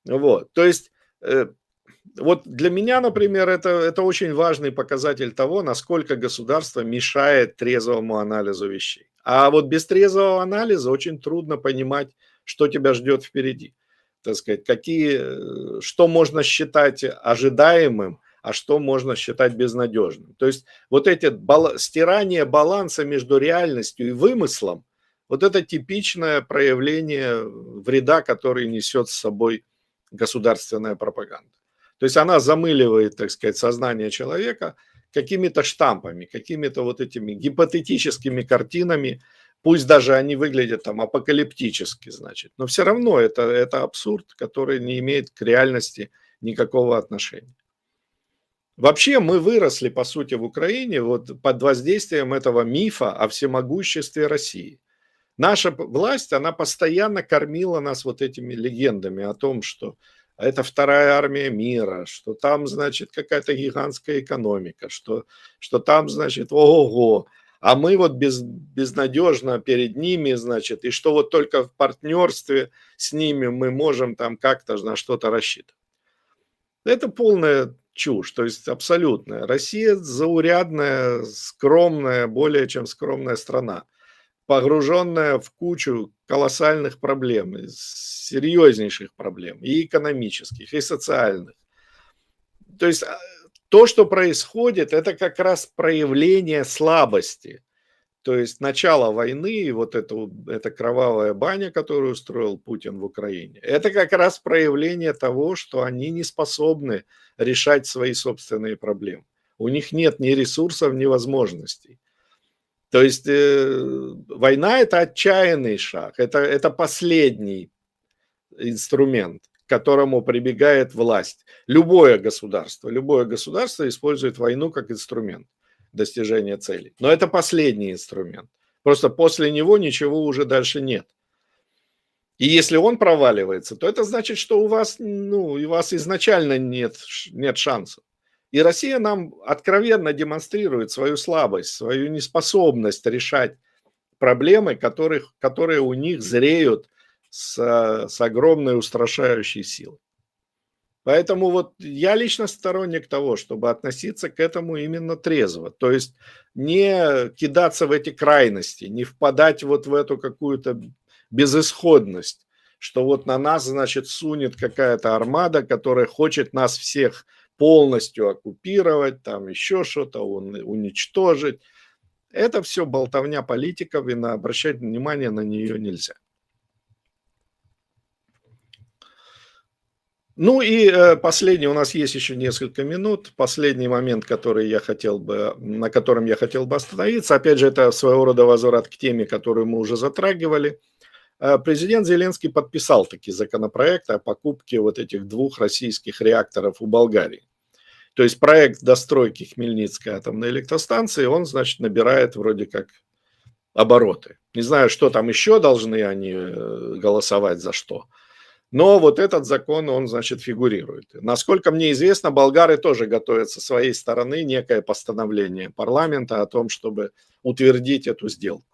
Вот, то есть, вот для меня, например, это очень важный показатель того, насколько государство мешает трезвому анализу вещей. А вот без трезвого анализа очень трудно понимать, что тебя ждет впереди. Так сказать, что можно считать ожидаемым, а что можно считать безнадежным. То есть вот это стирание баланса между реальностью и вымыслом, вот это типичное проявление вреда, который несет с собой государственная пропаганда. То есть она замыливает, так сказать, сознание человека какими-то штампами, какими-то вот этими гипотетическими картинами, пусть даже они выглядят там апокалиптически, значит, но все равно это абсурд, который не имеет к реальности никакого отношения. Вообще мы выросли, по сути, в Украине вот под воздействием этого мифа о всемогуществе России. Наша власть, она постоянно кормила нас вот этими легендами о том, что это вторая армия мира, что там, значит, какая-то гигантская экономика, что там, значит, ого-го, а мы вот безнадежно перед ними, значит, и что вот только в партнерстве с ними мы можем там как-то на что-то рассчитывать. Это полная чушь, то есть абсолютная. Россия заурядная, скромная, более чем скромная страна, погруженная в кучу колоссальных проблем, серьезнейших проблем, и экономических, и социальных. То есть то, что происходит, это как раз проявление слабости. То есть начало войны, вот эта кровавая баня, которую устроил Путин в Украине, это как раз проявление того, что они не способны решать свои собственные проблемы. У них нет ни ресурсов, ни возможностей. То есть война – это отчаянный шаг, это последний инструмент, к которому прибегает власть. Любое государство использует войну как инструмент достижения целей. Но это последний инструмент. Просто после него ничего уже дальше нет. И если он проваливается, то это значит, что у вас изначально нет шансов. И Россия нам откровенно демонстрирует свою слабость, свою неспособность решать проблемы, которые у них зреют с огромной устрашающей силой. Поэтому вот я лично сторонник того, чтобы относиться к этому именно трезво. То есть не кидаться в эти крайности, не впадать вот в эту какую-то безысходность, что вот на нас, значит, сунет какая-то армада, которая хочет нас всех полностью оккупировать, там еще что-то уничтожить. Это все болтовня политиков, и обращать внимание на нее нельзя. Ну и последний, у нас есть еще несколько минут. Последний момент, на котором я хотел бы остановиться, опять же, это своего рода возврат к теме, которую мы уже затрагивали. Президент Зеленский подписал таки законопроект о покупке вот этих 2 российских реакторов у Болгарии. То есть проект достройки Хмельницкой атомной электростанции, он, значит, набирает вроде как обороты. Не знаю, что там еще должны они голосовать за что. Но вот этот закон, он, значит, фигурирует. Насколько мне известно, болгары тоже готовят со своей стороны некое постановление парламента о том, чтобы утвердить эту сделку.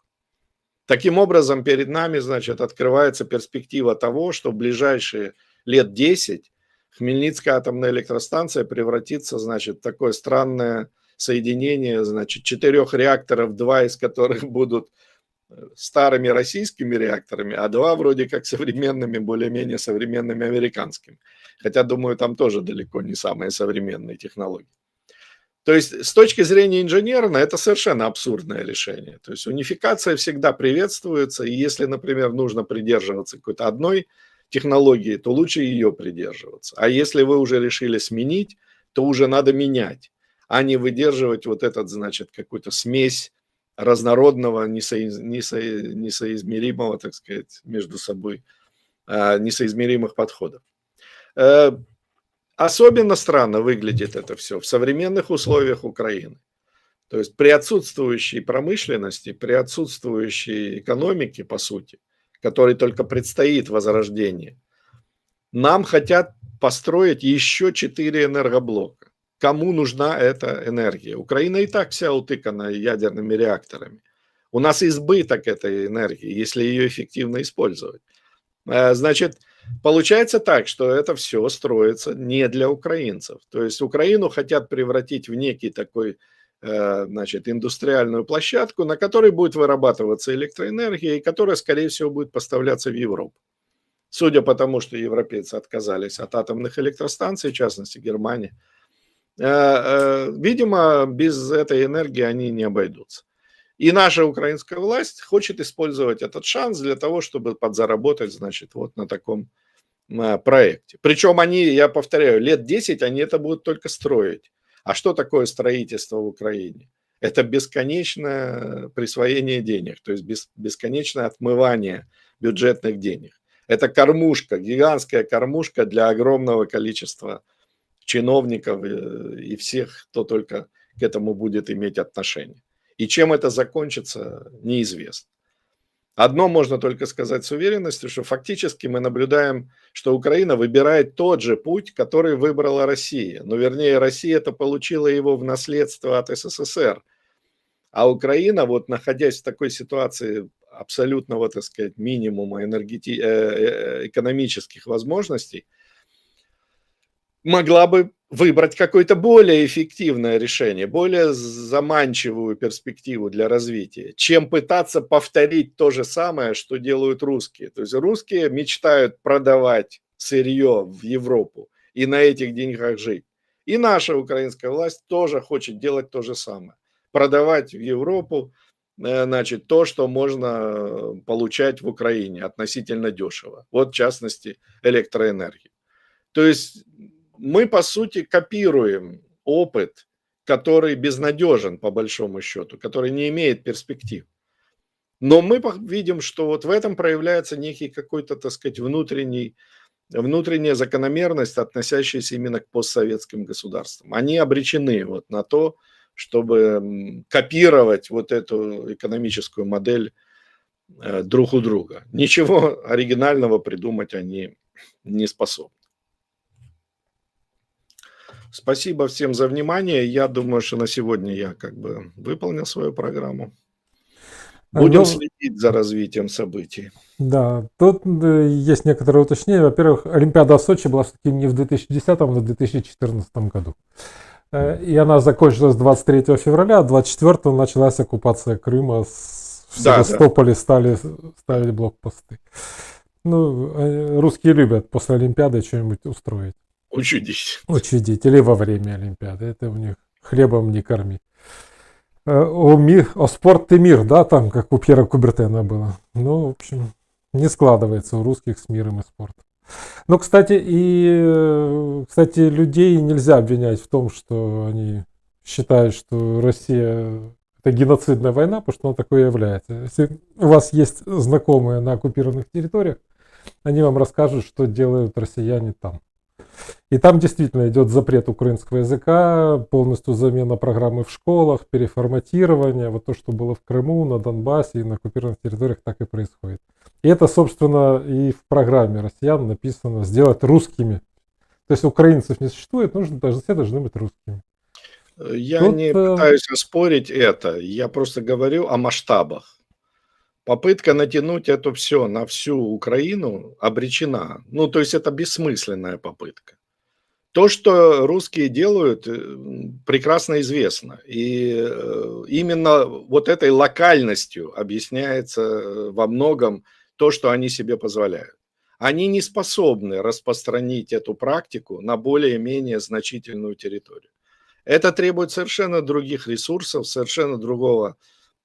Таким образом, перед нами, значит, открывается перспектива того, что в ближайшие лет 10 Хмельницкая атомная электростанция превратится, значит, в такое странное соединение, значит, 4 реакторов, 2 из которых будут старыми российскими реакторами, а 2 вроде как современными, более-менее современными американскими. Хотя, думаю, там тоже далеко не самые современные технологии. То есть с точки зрения инженерной это совершенно абсурдное решение. То есть унификация всегда приветствуется, и если, например, нужно придерживаться какой-то одной технологии, то лучше ее придерживаться. А если вы уже решили сменить, то уже надо менять, а не выдерживать вот этот, значит, какую-то смесь разнородного, несоизмеримого, так сказать, между собой, несоизмеримых подходов. Особенно странно выглядит это все в современных условиях Украины. То есть при отсутствующей промышленности, при отсутствующей экономике, по сути, которой только предстоит возрождение, нам хотят построить еще 4 энергоблока. Кому нужна эта энергия? Украина и так вся утыкана ядерными реакторами. У нас избыток этой энергии, если ее эффективно использовать. Значит, получается так, что это все строится не для украинцев. То есть Украину хотят превратить в некий такой, значит, индустриальную площадку, на которой будет вырабатываться электроэнергия и которая, скорее всего, будет поставляться в Европу. Судя по тому, что европейцы отказались от атомных электростанций, в частности Германия, видимо, без этой энергии они не обойдутся. И наша украинская власть хочет использовать этот шанс для того, чтобы подзаработать, значит, вот на таком проекте. Причем они, я повторяю, лет 10 они это будут только строить. А что такое строительство в Украине? Это бесконечное присвоение денег, то есть бесконечное отмывание бюджетных денег. Это кормушка, гигантская кормушка для огромного количества чиновников и всех, кто только к этому будет иметь отношение. И чем это закончится, неизвестно. Одно можно только сказать с уверенностью, что фактически мы наблюдаем, что Украина выбирает тот же путь, который выбрала Россия. Но вернее, Россия-то получила его в наследство от СССР. А Украина, вот находясь в такой ситуации абсолютного, так сказать, минимума экономических возможностей, могла бы выбрать какое-то более эффективное решение, более заманчивую перспективу для развития, чем пытаться повторить то же самое, что делают русские. То есть русские мечтают продавать сырье в Европу и на этих деньгах жить. И наша украинская власть тоже хочет делать то же самое. Продавать в Европу, значит, то, что можно получать в Украине относительно дешево. Вот, в частности, электроэнергию. То есть мы, по сути, копируем опыт, который безнадежен, по большому счету, который не имеет перспектив. Но мы видим, что вот в этом проявляется некий какой-то, так сказать, внутренняя закономерность, относящаяся именно к постсоветским государствам. Они обречены вот на то, чтобы копировать вот эту экономическую модель друг у друга. Ничего оригинального придумать они не способны. Спасибо всем за внимание. Я думаю, что на сегодня я как бы выполнил свою программу. Будем следить за развитием событий. Да, тут есть некоторые уточнения. Во-первых, Олимпиада в Сочи была все-таки не в 2010, а в 2014 году. И она закончилась 23 февраля, а 24 началась оккупация Крыма. В Севастополе стали ставить блокпосты. Ну, русские любят после Олимпиады что-нибудь устроить. Учудить. Или во время Олимпиады. Это у них хлебом не корми. О спорт и мир, да, там, как у Пьера Кубертена было. Ну, в общем, не складывается у русских с миром и спортом. Ну, кстати, людей нельзя обвинять в том, что они считают, что Россия это геноцидная война, потому что она такой и является. Если у вас есть знакомые на оккупированных территориях, они вам расскажут, что делают россияне там. И там действительно идет запрет украинского языка, полностью замена программы в школах, переформатирование. Вот то, что было в Крыму, на Донбассе и на оккупированных территориях, так и происходит. И это, собственно, и в программе россиян написано сделать русскими. То есть украинцев не существует, все должны быть русскими. Я Тут, не пытаюсь оспорить это, я просто говорю о масштабах. Попытка натянуть это все на всю Украину обречена. Ну, то есть это бессмысленная попытка. То, что русские делают, прекрасно известно. И именно вот этой локальностью объясняется во многом то, что они себе позволяют. Они не способны распространить эту практику на более-менее значительную территорию. Это требует совершенно других ресурсов, совершенно другого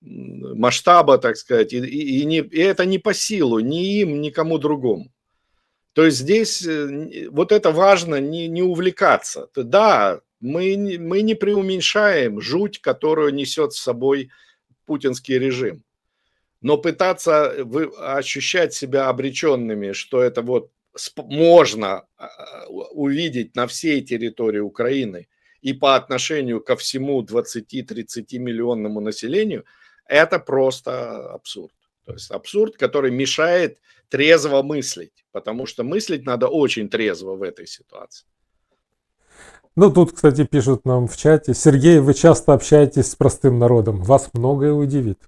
масштаба, так сказать, и это не по силу ни им, ни кому другому. То есть здесь вот это важно не увлекаться. Да, мы не преуменьшаем жуть, которую несет с собой путинский режим. Но пытаться ощущать себя обреченными, что это вот можно увидеть на всей территории Украины и по отношению ко всему 20-30 миллионному населению, это просто абсурд. То есть абсурд, который мешает трезво мыслить, потому что мыслить надо очень трезво в этой ситуации. Ну, тут, кстати, пишут нам в чате: Сергей, вы часто общаетесь с простым народом, вас многое удивит.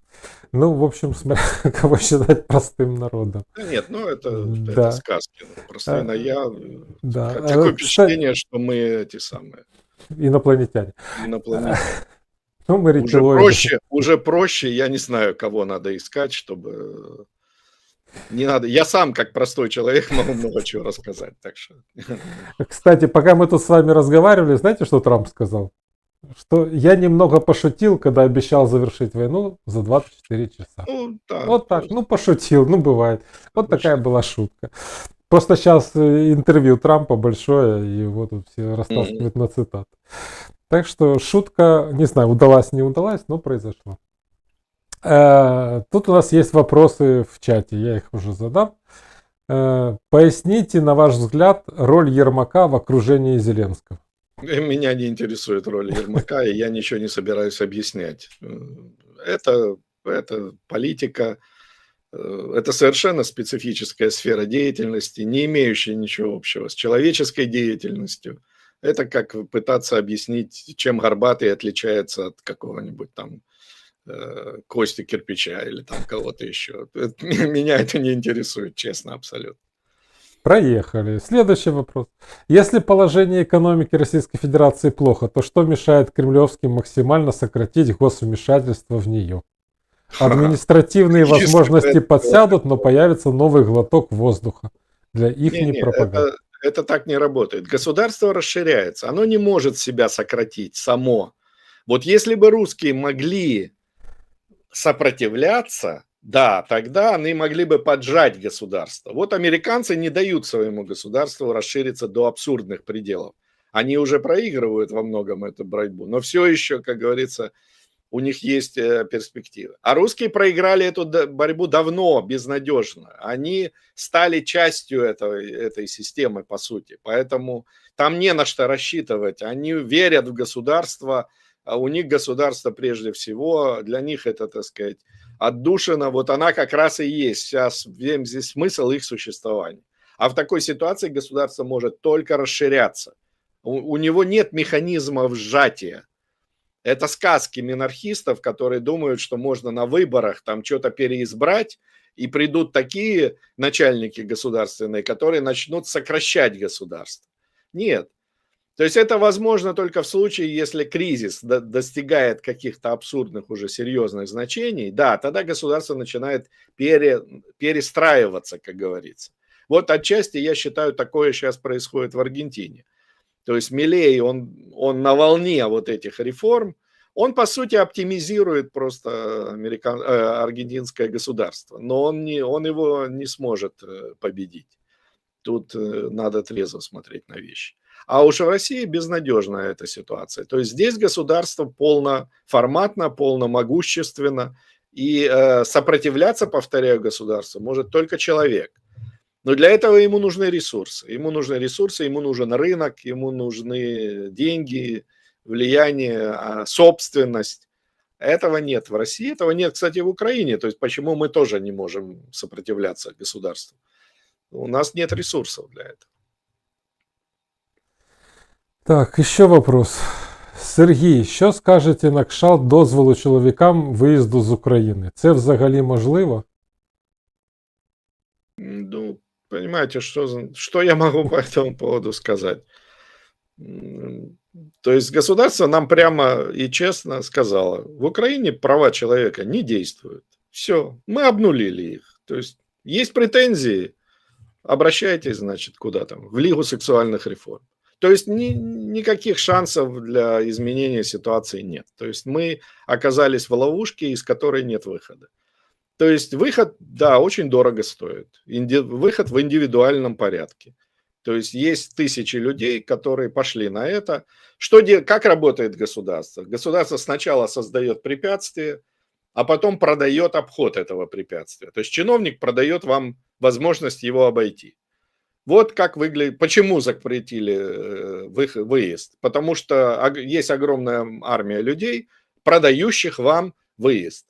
Ну, в общем, смотря кого считать простым народом. Да нет, ну это Да. сказки. Простые я. Да. Такое Кстати, впечатление, что мы эти самые инопланетяне. инопланетяне. Ну, мы рептилоиды. Уже проще, я не знаю, кого надо искать, чтобы не надо. Я сам, как простой человек, могу много чего рассказать, так что. Кстати, пока мы тут с вами разговаривали, знаете, что Трамп сказал? Что я немного пошутил, когда обещал завершить войну за 24 часа. Ну, да, Вот так, ну пошутил, ну бывает. Вот такая обычно. была шутка. Просто сейчас интервью Трампа большое, и его тут все растаскивают на цитаты. Так что шутка, не знаю, удалась, не удалась, но произошла. Тут у нас есть вопросы в чате, я их уже задам. Поясните, на ваш взгляд, роль Ермака в окружении Зеленского. Меня не интересует роль Ермака, и я ничего не собираюсь объяснять. Это политика, это совершенно специфическая сфера деятельности, не имеющая ничего общего с человеческой деятельностью. Это как пытаться объяснить, чем Горбатый отличается от какого-нибудь там Кости Кирпича или там кого-то еще. Меня это не интересует, честно, абсолютно. Проехали. Следующий вопрос. Если положение экономики Российской Федерации плохо, то что мешает кремлевским максимально сократить госвмешательство в нее? Административные возможности подсядут, но появится новый глоток воздуха для их пропаганды. Это так не работает. Государство расширяется. Оно не может себя сократить само. Вот если бы русские могли сопротивляться, да, тогда они могли бы поджать государство. Вот американцы не дают своему государству расшириться до абсурдных пределов. Они уже проигрывают во многом эту борьбу, но все еще, как говорится, у них есть перспективы. А русские проиграли эту борьбу давно, безнадежно. Они стали частью этой системы, по сути. Поэтому там не на что рассчитывать. Они верят в государство, а у них государство прежде всего, для них это, так сказать, отдушина, вот она как раз и есть. Сейчас здесь смысл их существования. А в такой ситуации государство может только расширяться. У него нет механизма сжатия. Это сказки минархистов, которые думают, что можно на выборах там что-то переизбрать, и придут такие начальники государственные, которые начнут сокращать государство. Нет. То есть это возможно только в случае, если кризис достигает каких-то абсурдных уже серьезных значений. Да, тогда государство начинает перестраиваться, как говорится. Вот отчасти, я считаю, такое сейчас происходит в Аргентине. То есть Милей, он на волне вот этих реформ, Он, по сути, оптимизирует просто аргентинское государство, но он его не сможет победить. Тут надо трезво смотреть на вещи. А уж в России безнадежная эта ситуация. То есть здесь государство полноформатно, полномогущественно, и сопротивляться, повторяю, государству может только человек. Но для этого ему нужны ресурсы. Ему нужен рынок, ему нужны деньги, влияние, собственность. Этого нет в России, этого нет, кстати, в Украине. То есть почему мы тоже не можем сопротивляться государству? У нас нет ресурсов для этого. Так, ще вопрос. Сергій, що скажете на кшталт дозволу чоловікам виїзду з України? Це взагалі можливо? Ну, понимаете, что я могу по этому поводу сказать? То есть государство нам прямо и честно сказало, в Украине права человека не действуют. Все, мы обнулили их. То есть претензии, обращайтесь, значит, куда там, в Лигу сексуальных реформ. То есть никаких шансов для изменения ситуации нет. То есть мы оказались в ловушке, из которой нет выхода. То есть выход, да, очень дорого стоит. Выход в индивидуальном порядке. То есть тысячи людей, которые пошли на это. Как работает государство? Государство сначала создает препятствие, а потом продает обход этого препятствия. То есть чиновник продает вам возможность его обойти. Вот как выглядит, почему запретили выезд. Потому что есть огромная армия людей, продающих вам выезд.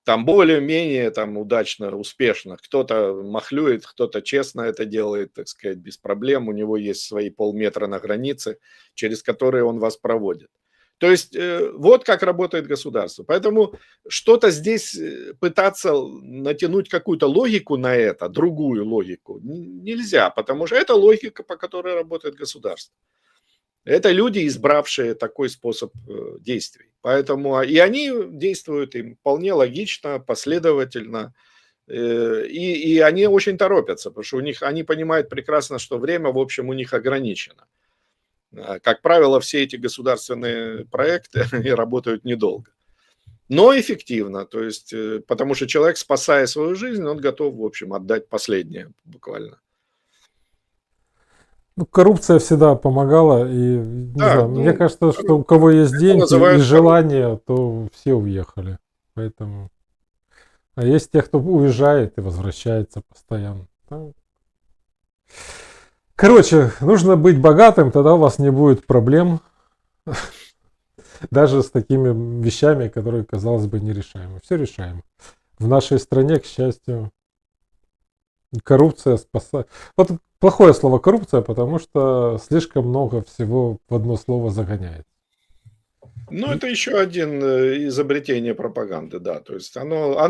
Там более-менее там удачно, успешно. Кто-то махлюет, кто-то честно это делает, так сказать, без проблем. У него есть свои полметра на границе, через которые он вас проводит. То есть вот как работает государство. Поэтому что-то здесь пытаться натянуть какую-то логику на это, другую логику, нельзя, потому что это логика, по которой работает государство. Это люди, избравшие такой способ действий. Поэтому и они действуют им вполне логично, последовательно. И они очень торопятся, потому что они понимают прекрасно, что время, в общем, у них ограничено. Как правило, все эти государственные проекты они работают недолго. Но эффективно. То есть, потому что человек, спасая свою жизнь, он готов, в общем, отдать последнее буквально. Ну, коррупция всегда помогала, и не знаю, мне кажется, что у кого есть деньги и желание, то все уехали. Поэтому. А есть те, кто уезжает и возвращается постоянно. Короче, нужно быть богатым, тогда у вас не будет проблем. Даже с такими вещами, которые, казалось бы, нерешаемы. Все решаемо. В нашей стране, к счастью, коррупция спасает. Вот плохое слово коррупция, потому что слишком много всего в одно слово загоняет. Ну, это еще один изобретение пропаганды, да. То есть оно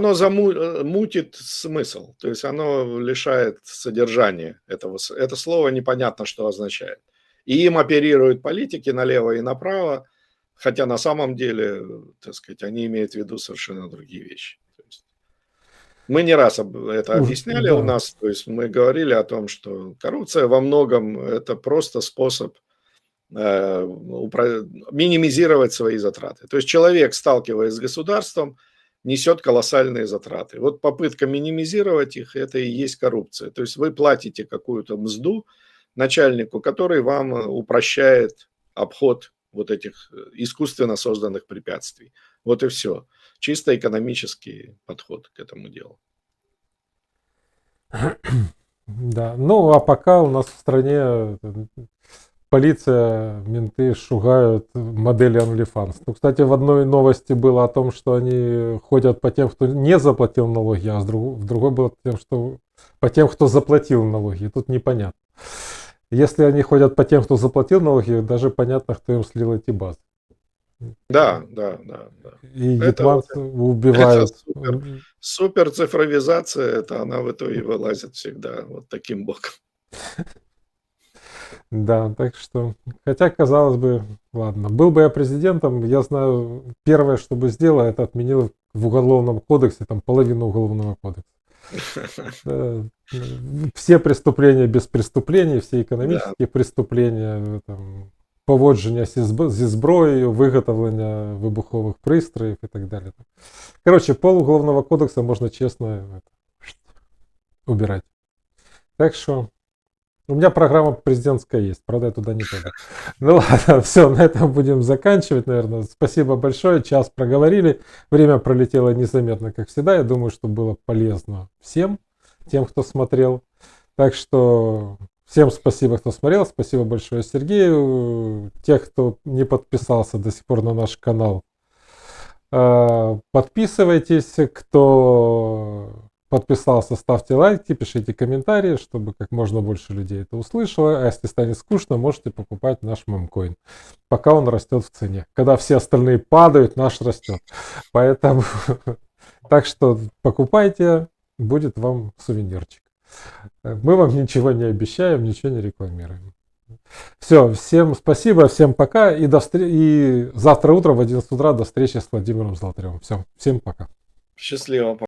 мутит смысл, то есть оно лишает содержания этого. Это слово непонятно, что означает. И им оперируют политики налево и направо, хотя на самом деле, так сказать, они имеют в виду совершенно другие вещи. То есть мы не раз это объясняли у нас, то есть мы говорили о том, что коррупция во многом это просто способ минимизировать свои затраты. То есть человек, сталкиваясь с государством, несет колоссальные затраты. Вот попытка минимизировать их, это и есть коррупция. То есть вы платите какую-то мзду начальнику, который вам упрощает обход вот этих искусственно созданных препятствий. Вот и все. Чисто экономический подход к этому делу. Да, ну а пока у нас в стране полиция, менты шугают модели OnlyFans. Ну, кстати, в одной новости было о том, что они ходят по тем, кто не заплатил налоги, а в другой было по тем, кто заплатил налоги. Тут непонятно. Если они ходят по тем, кто заплатил налоги, даже понятно, кто им слил эти базы. Да. И гетманцы убивают. Супер цифровизация, это она в итоге вылазит всегда вот таким боком. Да, так что, хотя, казалось бы, ладно, был бы я президентом, я знаю, первое, что бы сделал, это отменил в Уголовном кодексе, там, половину Уголовного кодекса. Все преступления без преступлений, все экономические преступления, там, поводження зі зброєю, виготовлення вибухових пристроїв і так далі. Короче, пол Уголовного кодекса можно честно убирать. Так что у меня программа президентская есть, правда, я туда не пойду. Ну ладно, все, на этом будем заканчивать, наверное. Спасибо большое, час проговорили. Время пролетело незаметно, как всегда. Я думаю, что было полезно всем, тем, кто смотрел. Так что всем спасибо, кто смотрел. Спасибо большое Сергею. Тех, кто не подписался до сих пор на наш канал, подписывайтесь. Кто подписался, ставьте лайки, пишите комментарии, чтобы как можно больше людей это услышало. А если станет скучно, можете покупать наш мемкоин, пока он растет в цене. Когда все остальные падают, наш растет. Поэтому так что покупайте, будет вам сувенирчик. Мы вам ничего не обещаем, ничего не рекламируем. Все, всем спасибо, всем пока. И завтра утром в 11 утра до встречи с Владимиром Золотаревым. Все, всем пока. Счастливо.